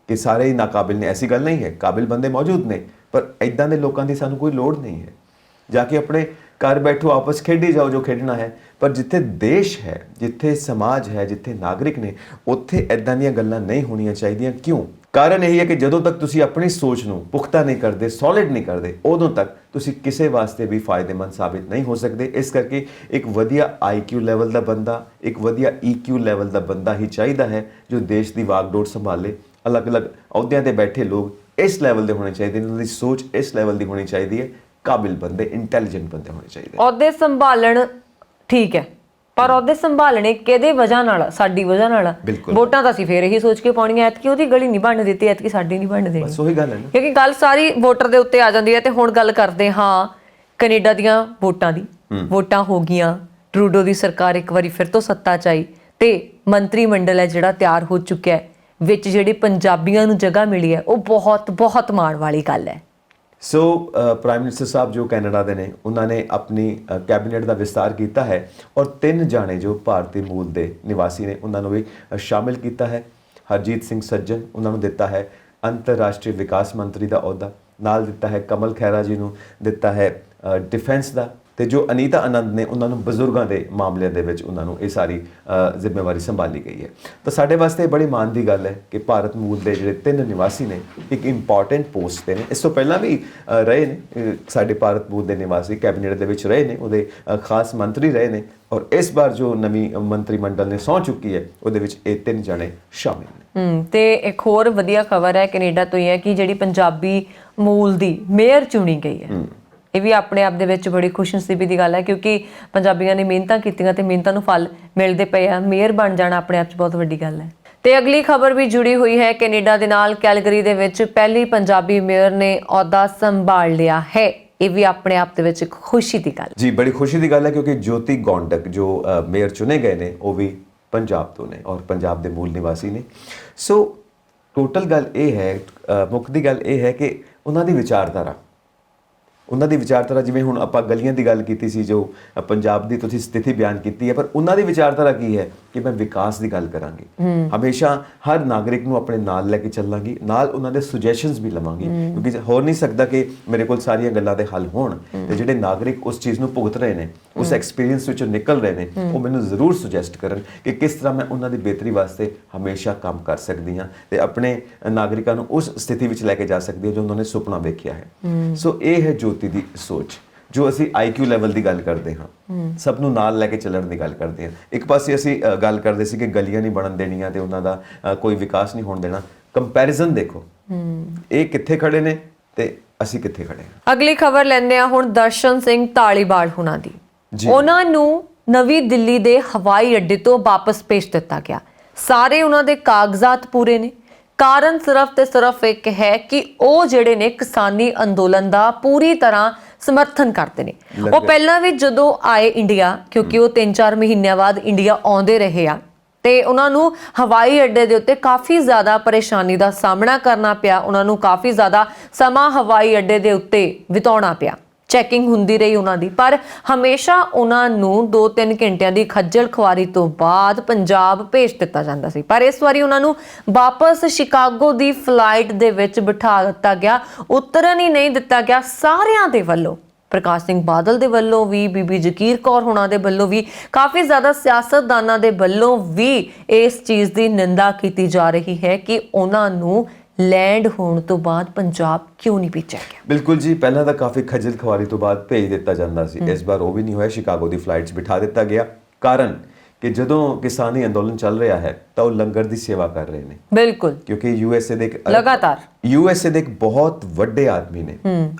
ਕਿ ਸਾਰੇ ਹੀ ਨਾਕਾਬਿਲ ਨੇ, ਐਸੀ ਗੱਲ ਨਹੀਂ ਹੈ, ਕਾਬਿਲ ਬੰਦੇ ਮੌਜੂਦ ਨੇ, ਪਰ ਇਦਾਂ ਦੇ ਲੋਕਾਂ ਦੀ ਸਾਨੂੰ ਕੋਈ ਲੋੜ ਨਹੀਂ ਹੈ। ਜਾ ਕੇ ਆਪਣੇ ਘਰ ਬੈਠੋ, ਆਪਸ ਖੇਡੀ ਜਾਓ ਜੋ ਖੇਡਣਾ ਹੈ, ਪਰ ਜਿੱਥੇ ਦੇਸ਼ ਹੈ, ਜਿੱਥੇ ਸਮਾਜ ਹੈ, ਜਿੱਥੇ ਨਾਗਰਿਕ ਨੇ, ਉੱਥੇ ਇਦਾਂ ਦੀਆਂ ਗੱਲਾਂ ਨਹੀਂ ਹੋਣੀਆਂ ਚਾਹੀਦੀਆਂ। ਕਿਉਂ? ਕਾਰਨ ਇਹ ਹੈ ਕਿ ਜਦੋਂ ਤੱਕ ਤੁਸੀਂ ਆਪਣੀ ਸੋਚ ਨੂੰ ਪੁਖਤਾ ਨਹੀਂ ਕਰਦੇ, ਸੋਲਿਡ ਨਹੀਂ ਕਰਦੇ, ਉਦੋਂ ਤੱਕ ਤੁਸੀਂ ਕਿਸੇ ਵਾਸਤੇ ਵੀ ਫਾਇਦੇਮੰਦ ਸਾਬਿਤ ਨਹੀਂ ਹੋ ਸਕਦੇ। ਇਸ ਕਰਕੇ ਇੱਕ ਵਧੀਆ IQ ਲੈਵਲ ਦਾ ਬੰਦਾ, ਇੱਕ ਵਧੀਆ EQ ਲੈਵਲ ਦਾ ਬੰਦਾ ਹੀ ਚਾਹੀਦਾ ਹੈ ਜੋ ਦੇਸ਼ ਦੀ ਵਾਗਡੋਰ ਸੰਭਾਲੇ। ਅਲੱਗ-ਅਲੱਗ ਅਹੁਦਿਆਂ ਤੇ ਬੈਠੇ ਲੋਕ ਇਸ ਲੈਵਲ ਦੇ ਹੋਣੇ ਚਾਹੀਦੇ ਨੇ, ਉਹਨਾਂ ਦੀ ਸੋਚ ਇਸ ਲੈਵਲ ਦੀ ਹੋਣੀ ਚਾਹੀਦੀ ਹੈ। ਕਾਬਿਲ ਬੰਦੇ, ਇੰਟੈਲੀਜੈਂਟ ਬੰਦੇ ਹੋਣੇ ਚਾਹੀਦੇ। ਅਹੁਦੇ ਸੰਭਾਲਣ ਠੀਕ ਹੈ, ਪਰ ਅਹੁਦੇ ਸੰਭਾਲਣੇ ਕਿਹਦੇ ਵਜ੍ਹਾ ਨਾਲ? ਸਾਡੀ ਵਜ੍ਹਾ ਨਾਲ। ਵੋਟਾਂ ਤਾਂ ਅਸੀਂ ਫੇਰ ਇਹੀ ਸੋਚ ਕੇ ਪਾਉਣੀਆਂ, ਐਤਕੀ ਉਹਦੀ ਗਲੀ ਨਹੀਂ ਬਣਨ ਦਿੱਤੀ, ਐਤਕੀ ਸਾਡੀ ਨਹੀਂ ਬਣਨ ਦੇਣੀ। ਬਸ ਉਹੀ ਗੱਲ ਹੈ ਨਾ, ਕਿਉਂਕਿ ਗੱਲ ਸਾਰੀ ਵੋਟਰ ਦੇ ਉੱਤੇ ਆ ਜਾਂਦੀ ਹੈ। ਤੇ ਹੁਣ ਗੱਲ ਕਰਦੇ ਹਾਂ ਕੈਨੇਡਾ ਦੀਆਂ ਵੋਟਾਂ ਦੀ। ਵੋਟਾਂ ਹੋ ਗਈਆਂ, ਟਰੂਡੋ ਦੀ ਸਰਕਾਰ ਇੱਕ ਵਾਰੀ ਫਿਰ ਤੋਂ ਸੱਤਾ 'ਚ ਆਈ ਤੇ ਮੰਤਰੀ ਮੰਡਲ ਹੈ ਜਿਹੜਾ ਤਿਆਰ ਹੋ ਚੁੱਕਿਆ ਹੈ, ਵਿੱਚ ਜਿਹੜੀ ਪੰਜਾਬੀਆਂ ਨੂੰ ਜਗ੍ਹਾ ਮਿਲੀ ਹੈ, ਉਹ ਬਹੁਤ ਬਹੁਤ ਮਾਣ ਵਾਲੀ ਗੱਲ ਹੈ। ਸੋ ਪ੍ਰਾਈਮ ਮਿਨਿਸਟਰ ਸਾਹਿਬ ਜੋ ਕੈਨੇਡਾ ਦੇ ਨੇ, ਉਹਨਾਂ ਨੇ ਆਪਣੀ ਕੈਬਨਿਟ ਦਾ ਵਿਸਤਾਰ ਕੀਤਾ ਹੈ ਔਰ 3 ਜਾਣੇ ਜੋ ਭਾਰਤੀ ਮੂਲ ਦੇ ਨਿਵਾਸੀ ਨੇ ਉਹਨਾਂ ਨੂੰ ਵੀ ਸ਼ਾਮਿਲ ਕੀਤਾ ਹੈ। ਹਰਜੀਤ ਸਿੰਘ ਸੱਜਣ, ਉਹਨਾਂ ਨੂੰ ਦਿੱਤਾ ਹੈ ਅੰਤਰਰਾਸ਼ਟਰੀ ਵਿਕਾਸ ਮੰਤਰੀ ਦਾ ਅਹੁਦਾ, ਨਾਲ ਦਿੱਤਾ ਹੈ ਕਮਲ ਖੈਰਾ ਜੀ ਨੂੰ ਦਿੱਤਾ ਹੈ ਡਿਫੈਂਸ ਦਾ, ਤੇ ਜੋ ਅਨੀਤਾ ਆਨੰਦ ਨੇ ਉਹਨਾਂ ਨੂੰ ਬਜ਼ੁਰਗਾਂ ਦੇ ਮਾਮਲਿਆਂ ਦੇ ਵਿੱਚ ਉਹਨਾਂ ਨੂੰ ਇਹ ਸਾਰੀ ਜ਼ਿੰਮੇਵਾਰੀ ਸੰਭਾਲੀ ਗਈ ਹੈ। ਤਾਂ ਸਾਡੇ ਵਾਸਤੇ ਬੜੀ ਮਾਣ ਦੀ ਗੱਲ ਹੈ ਕਿ ਭਾਰਤ ਮੂਲ ਦੇ ਜਿਹੜੇ 3 ਨਿਵਾਸੀ ਨੇ ਇੱਕ ਇੰਪੋਰਟੈਂਟ ਪੋਸਟ ਤੇ ਨੇ। ਇਸ ਤੋਂ ਪਹਿਲਾਂ ਵੀ ਰਹੇ ਨੇ ਸਾਡੇ ਭਾਰਤ ਮੂਲ ਦੇ ਨਿਵਾਸੀ, ਕੈਬਨਿਟ ਦੇ ਵਿੱਚ ਰਹੇ ਨੇ, ਉਹਦੇ ਖਾਸ ਮੰਤਰੀ ਰਹੇ ਨੇ, ਔਰ ਇਸ ਵਾਰ ਜੋ ਨਵੀਂ ਮੰਤਰੀ ਮੰਡਲ ਨੇ ਸਹੁੰ ਚੁੱਕੀ ਹੈ ਉਹਦੇ ਵਿੱਚ ਇਹ 3 ਜਣੇ ਸ਼ਾਮਿਲ ਨੇ। ਤੇ ਇੱਕ ਹੋਰ ਵਧੀਆ ਖਬਰ ਹੈ ਕੈਨੇਡਾ ਤੋਂ ਹੀ ਹੈ ਕਿ ਜਿਹੜੀ ਪੰਜਾਬੀ ਮੂਲ ਦੀ ਮੇਅਰ ਚੁਣੀ ਗਈ ਹੈ। ਇਹ ਵੀ ਆਪਣੇ ਆਪ ਦੇ ਵਿੱਚ ਬੜੀ ਖੁਸ਼ਨਸੀਬੀ ਦੀ ਗੱਲ ਹੈ, ਕਿਉਂਕਿ ਪੰਜਾਬੀਆਂ ਨੇ ਮਿਹਨਤਾਂ ਕੀਤੀਆਂ ਤੇ ਮਿਹਨਤਾਂ ਨੂੰ ਫਲ ਮਿਲਦੇ ਪਏ ਆ। ਮੇਅਰ ਬਣ ਜਾਣਾ ਆਪਣੇ ਆਪ 'ਚ ਬਹੁਤ ਵੱਡੀ ਗੱਲ ਹੈ। ਤੇ ਅਗਲੀ ਖਬਰ ਵੀ ਜੁੜੀ ਹੋਈ ਹੈ ਕੈਨੇਡਾ ਦੇ ਨਾਲ। ਕੈਲਗਰੀ ਦੇ ਵਿੱਚ ਪਹਿਲੀ ਪੰਜਾਬੀ ਮੇਅਰ ਨੇ ਅਹੁਦਾ ਸੰਭਾਲ ਲਿਆ ਹੈ। ਇਹ ਵੀ ਆਪਣੇ ਆਪ ਦੇ ਵਿੱਚ ਇੱਕ ਖੁਸ਼ੀ ਦੀ ਗੱਲ ਜੀ, ਬੜੀ ਖੁਸ਼ੀ ਦੀ ਗੱਲ ਹੈ, ਕਿਉਂਕਿ ਜੋਤੀ ਗੌਂਡਕ ਜੋ ਮੇਅਰ ਚੁਣੇ ਗਏ ਨੇ ਉਹ ਵੀ ਪੰਜਾਬ ਤੋਂ ਨੇ ਔਰ ਪੰਜਾਬ ਦੇ ਮੂਲ ਨਿਵਾਸੀ ਨੇ। ਸੋ ਟੋਟਲ ਗੱਲ ਇਹ ਹੈ, ਮੁੱਖ ਦੀ ਗੱਲ ਇਹ ਹੈ ਕਿ ਉਹਨਾਂ ਦੀ ਵਿਚਾਰਧਾਰਾ, ਜਿਵੇਂ ਹੁਣ ਆਪਾਂ ਗਲੀਆਂ ਦੀ ਗੱਲ ਕੀਤੀ ਸੀ, ਜੋ ਪੰਜਾਬ ਦੀ ਤੁਸੀਂ ਸਥਿਤੀ ਬਿਆਨ ਕੀਤੀ ਹੈ, ਪਰ ਉਹਨਾਂ ਦੀ ਵਿਚਾਰਧਾਰਾ ਕੀ ਹੈ ਕਿ ਮੈਂ ਵਿਕਾਸ ਦੀ ਗੱਲ ਕਰਾਂਗੀ, ਹਮੇਸ਼ਾ ਹਰ ਨਾਗਰਿਕ ਨੂੰ ਆਪਣੇ ਨਾਲ ਲੈ ਕੇ ਚੱਲਾਂਗੀ, ਨਾਲ ਉਹਨਾਂ ਦੇ ਸੁਜੈਸ਼ਨਸ ਵੀ ਲਵਾਂਗੀ, ਕਿਉਂਕਿ ਹੋ ਨਹੀਂ ਸਕਦਾ ਕਿ ਮੇਰੇ ਕੋਲ ਸਾਰੀਆਂ ਗੱਲਾਂ ਦੇ ਹੱਲ ਹੋਣ ਤੇ ਜਿਹੜੇ ਨਾਗਰਿਕ ਉਸ ਚੀਜ਼ ਨੂੰ ਭੁਗਤ ਰਹੇ ਨੇ, ਉਸ ਐਕਸਪੀਰੀਅੰਸ ਵਿੱਚੋਂ ਨਿਕਲ ਰਹੇ ਨੇ, ਉਹ ਮੈਨੂੰ ਜ਼ਰੂਰ ਸੁਜੈਸਟ ਕਰਨ ਕਿ ਕਿਸ ਤਰ੍ਹਾਂ ਮੈਂ ਉਹਨਾਂ ਦੀ ਬਿਹਤਰੀ ਵਾਸਤੇ ਹਮੇਸ਼ਾ ਕੰਮ ਕਰ ਸਕਦੀ ਹਾਂ ਤੇ ਆਪਣੇ ਨਾਗਰਿਕਾਂ ਨੂੰ ਉਸ ਸਥਿਤੀ ਵਿੱਚ ਲੈ ਕੇ ਜਾ ਸਕਦੀ ਹਾਂ ਜੋ ਉਹਨਾਂ ਨੇ ਸੁਪਨਾ ਵੇਖਿਆ ਹੈ। ਸੋ ਇਹ ਹੈ ਜੋਤੀ ਦੀ ਸੋਚ। ਜੋ ਅਸੀਂ IQ ਲੈਵਲ ਦੀ ਗੱਲ ਕਰਦੇ ਹਾਂ, ਸਭ ਨੂੰ ਨਾਲ ਲੈ ਕੇ ਚੱਲਣ ਦੀ ਗੱਲ ਕਰਦੇ ਹਾਂ। ਇੱਕ ਪਾਸੇ ਅਸੀਂ ਗੱਲ ਕਰਦੇ ਸੀ ਕਿ ਗਲੀਆਂ ਨਹੀਂ ਬਣਨ ਦੇਣੀਆਂ ਤੇ ਉਹਨਾਂ ਦਾ ਕੋਈ ਵਿਕਾਸ ਨਹੀਂ ਹੋਣ ਦੇਣਾ। ਕੰਪੈਰੀਜ਼ਨ ਦੇਖੋ, ਇਹ ਕਿੱਥੇ ਖੜੇ ਨੇ ਤੇ ਅਸੀਂ ਕਿੱਥੇ ਖੜੇ ਹਾਂ। ਅਗਲੀ ਖਬਰ ਲੈਂਦੇ ਹਾਂ ਹੁਣ ਦਰਸ਼ਨ ਸਿੰਘ ਧਾਲੀਵਾਲ ਹੁਣਾਂ ਦੀ। ਉਹਨਾਂ ਨੂੰ ਨਵੀਂ ਦਿੱਲੀ ਦੇ ਹਵਾਈ ਅੱਡੇ ਤੋਂ ਵਾਪਸ ਭੇਜ ਦਿੱਤਾ ਗਿਆ। ਸਾਰੇ ਉਹਨਾਂ ਦੇ ਕਾਗਜ਼ਾਤ ਪੂਰੇ ਨੇ। ਕਾਰਨ ਸਿਰਫ ਤੇ ਸਿਰਫ ਇੱਕ ਹੈ ਕਿ ਉਹ ਜਿਹੜੇ ਨੇ ਕਿਸਾਨੀ ਅੰਦੋਲਨ ਦਾ ਪੂਰੀ ਤਰ੍ਹਾਂ ਸਮਰਥਨ ਕਰਦੇ ਨੇ। ਉਹ ਪਹਿਲਾਂ ਵੀ ਜਦੋਂ ਆਏ ਇੰਡੀਆ, ਕਿਉਂਕਿ ਉਹ 3-4 ਮਹੀਨਿਆਂ ਬਾਅਦ ਇੰਡੀਆ ਆਉਂਦੇ ਰਹੇ ਆ, ਤੇ ਉਹਨਾਂ ਨੂੰ ਹਵਾਈ ਅੱਡੇ ਦੇ ਉੱਤੇ ਕਾਫੀ ਜ਼ਿਆਦਾ ਪਰੇਸ਼ਾਨੀ ਦਾ ਸਾਹਮਣਾ ਕਰਨਾ ਪਿਆ। ਉਹਨਾਂ ਨੂੰ ਕਾਫੀ ਜ਼ਿਆਦਾ ਸਮਾਂ ਹਵਾਈ ਅੱਡੇ ਦੇ ਉੱਤੇ ਬਿਤਾਉਣਾ ਪਿਆ। ਚੈਕਿੰਗ ਹੁੰਦੀ ਰਹੀ ਉਹਨਾਂ ਦੀ, ਪਰ ਹਮੇਸ਼ਾ ਉਹਨਾਂ ਨੂੰ 2-3 ਘੰਟਿਆਂ ਦੀ ਖੱਜਲ ਖੁਆਰੀ ਤੋਂ ਬਾਅਦ ਪੰਜਾਬ ਭੇਜ ਦਿੱਤਾ ਜਾਂਦਾ ਸੀ। ਪਰ ਇਸ ਵਾਰੀ ਉਹਨਾਂ ਨੂੰ ਵਾਪਸ ਸ਼ਿਕਾਗੋ ਦੀ ਫਲਾਈਟ ਦੇ ਵਿੱਚ ਬਿਠਾ ਦਿੱਤਾ ਗਿਆ, ਉਤਰਨ ਹੀ ਨਹੀਂ ਦਿੱਤਾ ਗਿਆ। ਸਾਰਿਆਂ ਦੇ ਵੱਲੋਂ, ਪ੍ਰਕਾਸ਼ ਸਿੰਘ ਬਾਦਲ ਦੇ ਵੱਲੋਂ ਵੀ, ਬੀਬੀ ਜਗੀਰ ਕੌਰ ਹੋਣਾ ਦੇ ਵੱਲੋਂ ਵੀ, ਕਾਫੀ ਜ਼ਿਆਦਾ ਸਿਆਸਤਦਾਨਾਂ ਦੇ ਵੱਲੋਂ ਵੀ ਇਸ ਚੀਜ਼ ਦੀ ਨਿੰਦਾ ਕੀਤੀ ਜਾ ਰਹੀ ਹੈ ਕਿ ਉਹਨਾਂ ਨੂੰ ਲੈਂਡ ਹੋਣ ਤੋਂ ਬਾਅਦ ਪੰਜਾਬ ਕਿਉਂ ਨਹੀਂ ਭੇਜਿਆ ਗਿਆ। ਬਿਲਕੁਲ ਜੀ, ਪਹਿਲਾਂ ਤਾਂ ਕਾਫੀ ਖੱਜਲ ਖੁਆਰੀ ਤੋਂ ਬਾਅਦ ਭੇਜ ਦਿੱਤਾ ਜਾਂਦਾ ਸੀ, ਇਸ ਵਾਰ ਉਹ ਵੀ ਨਹੀਂ ਹੋਇਆ। ਸ਼ਿਕਾਗੋ ਦੀ ਫਲਾਈਟਸ ਬਿਠਾ ਦਿੱਤਾ ਗਿਆ, ਕਾਰਨ ਕਿ ਜਦੋਂ ਕਿਸਾਨੀ ਅੰਦੋਲਨ ਚੱਲ ਰਿਹਾ ਹੈ ਤਾਂ ਉਹ ਲੰਗਰ ਦੀ ਸੇਵਾ ਕਰ ਰਹੇ ਨੇ। ਬਿਲਕੁ ਕਿਉਂਕਿ ਯੂਐਸਏ ਦੇ ਇੱਕ ਬਹੁਤ ਵੱਡੇ ਆਦਮੀ ਨੇ,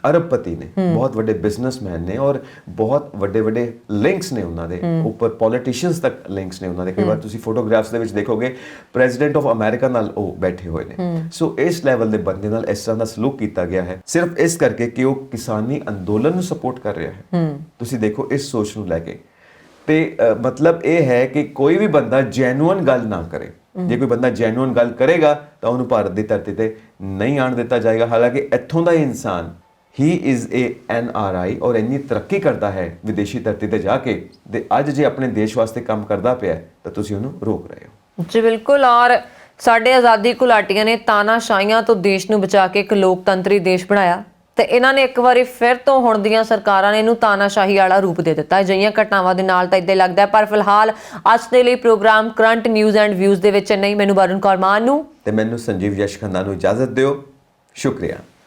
ਅਰਬਪਤੀ ਨੇ, ਬਹੁਤ ਵੱਡੇ ਬਿਜ਼ਨਸਮੈਨ ਨੇ ਔਰ ਬਹੁਤ ਵੱਡੇ ਵੱਡੇ ਲਿੰਕਸ ਨੇ ਉਹਨਾਂ ਦੇ ਉੱਪਰ, ਪੋਲੀਟੀਸ਼ੀਅਨਸ ਤੱਕ ਲਿੰਕਸ ਨੇ ਉਹਨਾਂ ਦੇ। ਕਈ ਵਾਰ ਤੁਸੀਂ ਫੋਟੋਗ੍ਰਾਫਸ ਦੇ ਵਿੱਚ ਦੇਖੋਗੇ ਪ੍ਰੈਜ਼ੀਡੈਂਟ ਆਫ ਅਮਰੀਕਾ ਨਾਲ ਉਹ ਬੈਠੇ ਹੋਏ ਨੇ। ਸੋ ਇਸ ਲੈਵਲ ਦੇ ਬੰਦੇ ਨਾਲ ਇਸ ਤਰ੍ਹਾਂ ਦਾ ਸਲੂਕ ਕੀਤਾ ਗਿਆ ਹੈ ਸਿਰਫ ਇਸ ਕਰਕੇ ਕਿ ਉਹ ਕਿਸਾਨੀ ਅੰਦੋਲਨ ਨੂੰ ਸਪੋਰਟ ਕਰ ਰਿਹਾ ਹੈ। ਤੁਸੀਂ ਦੇਖੋ ਇਸ ਸੋਚ ਨੂੰ ਲੈ ਕੇ, ਤੇ ਮਤਲਬ ਇਹ ਹੈ ਕਿ ਕੋਈ ਵੀ ਬੰਦਾ ਜੈਨੂਅਨ ਗੱਲ ਨਾ ਕਰੇ। ਜੇ ਕੋਈ ਬੰਦਾ ਜੈਨੂਅਨ ਗੱਲ ਕਰੇਗਾ ਤਾਂ ਉਹਨੂੰ ਭਾਰਤ ਦੀ ਧਰਤੀ ਤੇ ਨਹੀਂ ਆਉਣ ਦਿੱਤਾ ਜਾਏਗਾ। ਹਾਲਾਂਕਿ ਇੱਥੋਂ ਦਾ ਹੀ ਇਨਸਾਨ, ਹੀ ਇਜ਼ ਏ NRI ਔਰ ਇੰਨੀ ਤਰੱਕੀ ਕਰਦਾ ਹੈ ਵਿਦੇਸ਼ੀ ਧਰਤੀ ਤੇ ਜਾ ਕੇ, ਤੇ ਅੱਜ ਜੇ ਆਪਣੇ ਦੇਸ਼ ਵਾਸਤੇ ਕੰਮ ਕਰਦਾ ਪਿਆ ਤਾਂ ਤੁਸੀਂ ਉਹਨੂੰ ਰੋਕ ਰਹੇ ਹੋ। ਜੀ ਬਿਲਕੁਲ। ਔਰ ਸਾਡੇ ਆਜ਼ਾਦੀ ਘੁਲਾਟੀਆਂ ਨੇ ਤਾਨਾਸ਼ਾਹੀਆਂ ਤੋਂ ਦੇਸ਼ ਨੂੰ ਬਚਾ ਕੇ ਇੱਕ ਲੋਕਤੰਤਰੀ ਦੇਸ਼ ਬਣਾਇਆ, ਤੇ ਇਹਨਾਂ ਨੇ ਇੱਕ ਵਾਰੀ ਫਿਰ ਤੋਂ ਹੁਣ ਦੀਆਂ ਸਰਕਾਰਾਂ ਨੇ ਇਹਨੂੰ ਤਾਨਾਸ਼ਾਹੀ ਵਾਲਾ ਰੂਪ ਦੇ ਦਿੱਤਾ। ਅਜਿਹੀਆਂ ਘਟਨਾਵਾਂ ਦੇ ਨਾਲ ਤਾਂ ਇਦਾਂ ਲੱਗਦਾ ਹੈ। ਪਰ ਫਿਲਹਾਲ ਅੱਜ ਦੇ ਲਈ programme current news and views ਦੇ ਵਿੱਚ ਨਹੀਂ, ਮੈਨੂੰ ਵਰੁਣ ਕੌਰ ਮਾਨ ਨੂੰ ਤੇ ਮੈਨੂੰ ਸੰਜੀਵ ਯਸ਼ ਖੰਨਾ ਨੂੰ ਇਜਾਜ਼ਤ ਦਿਓ। ਸ਼ੁਕਰੀਆ।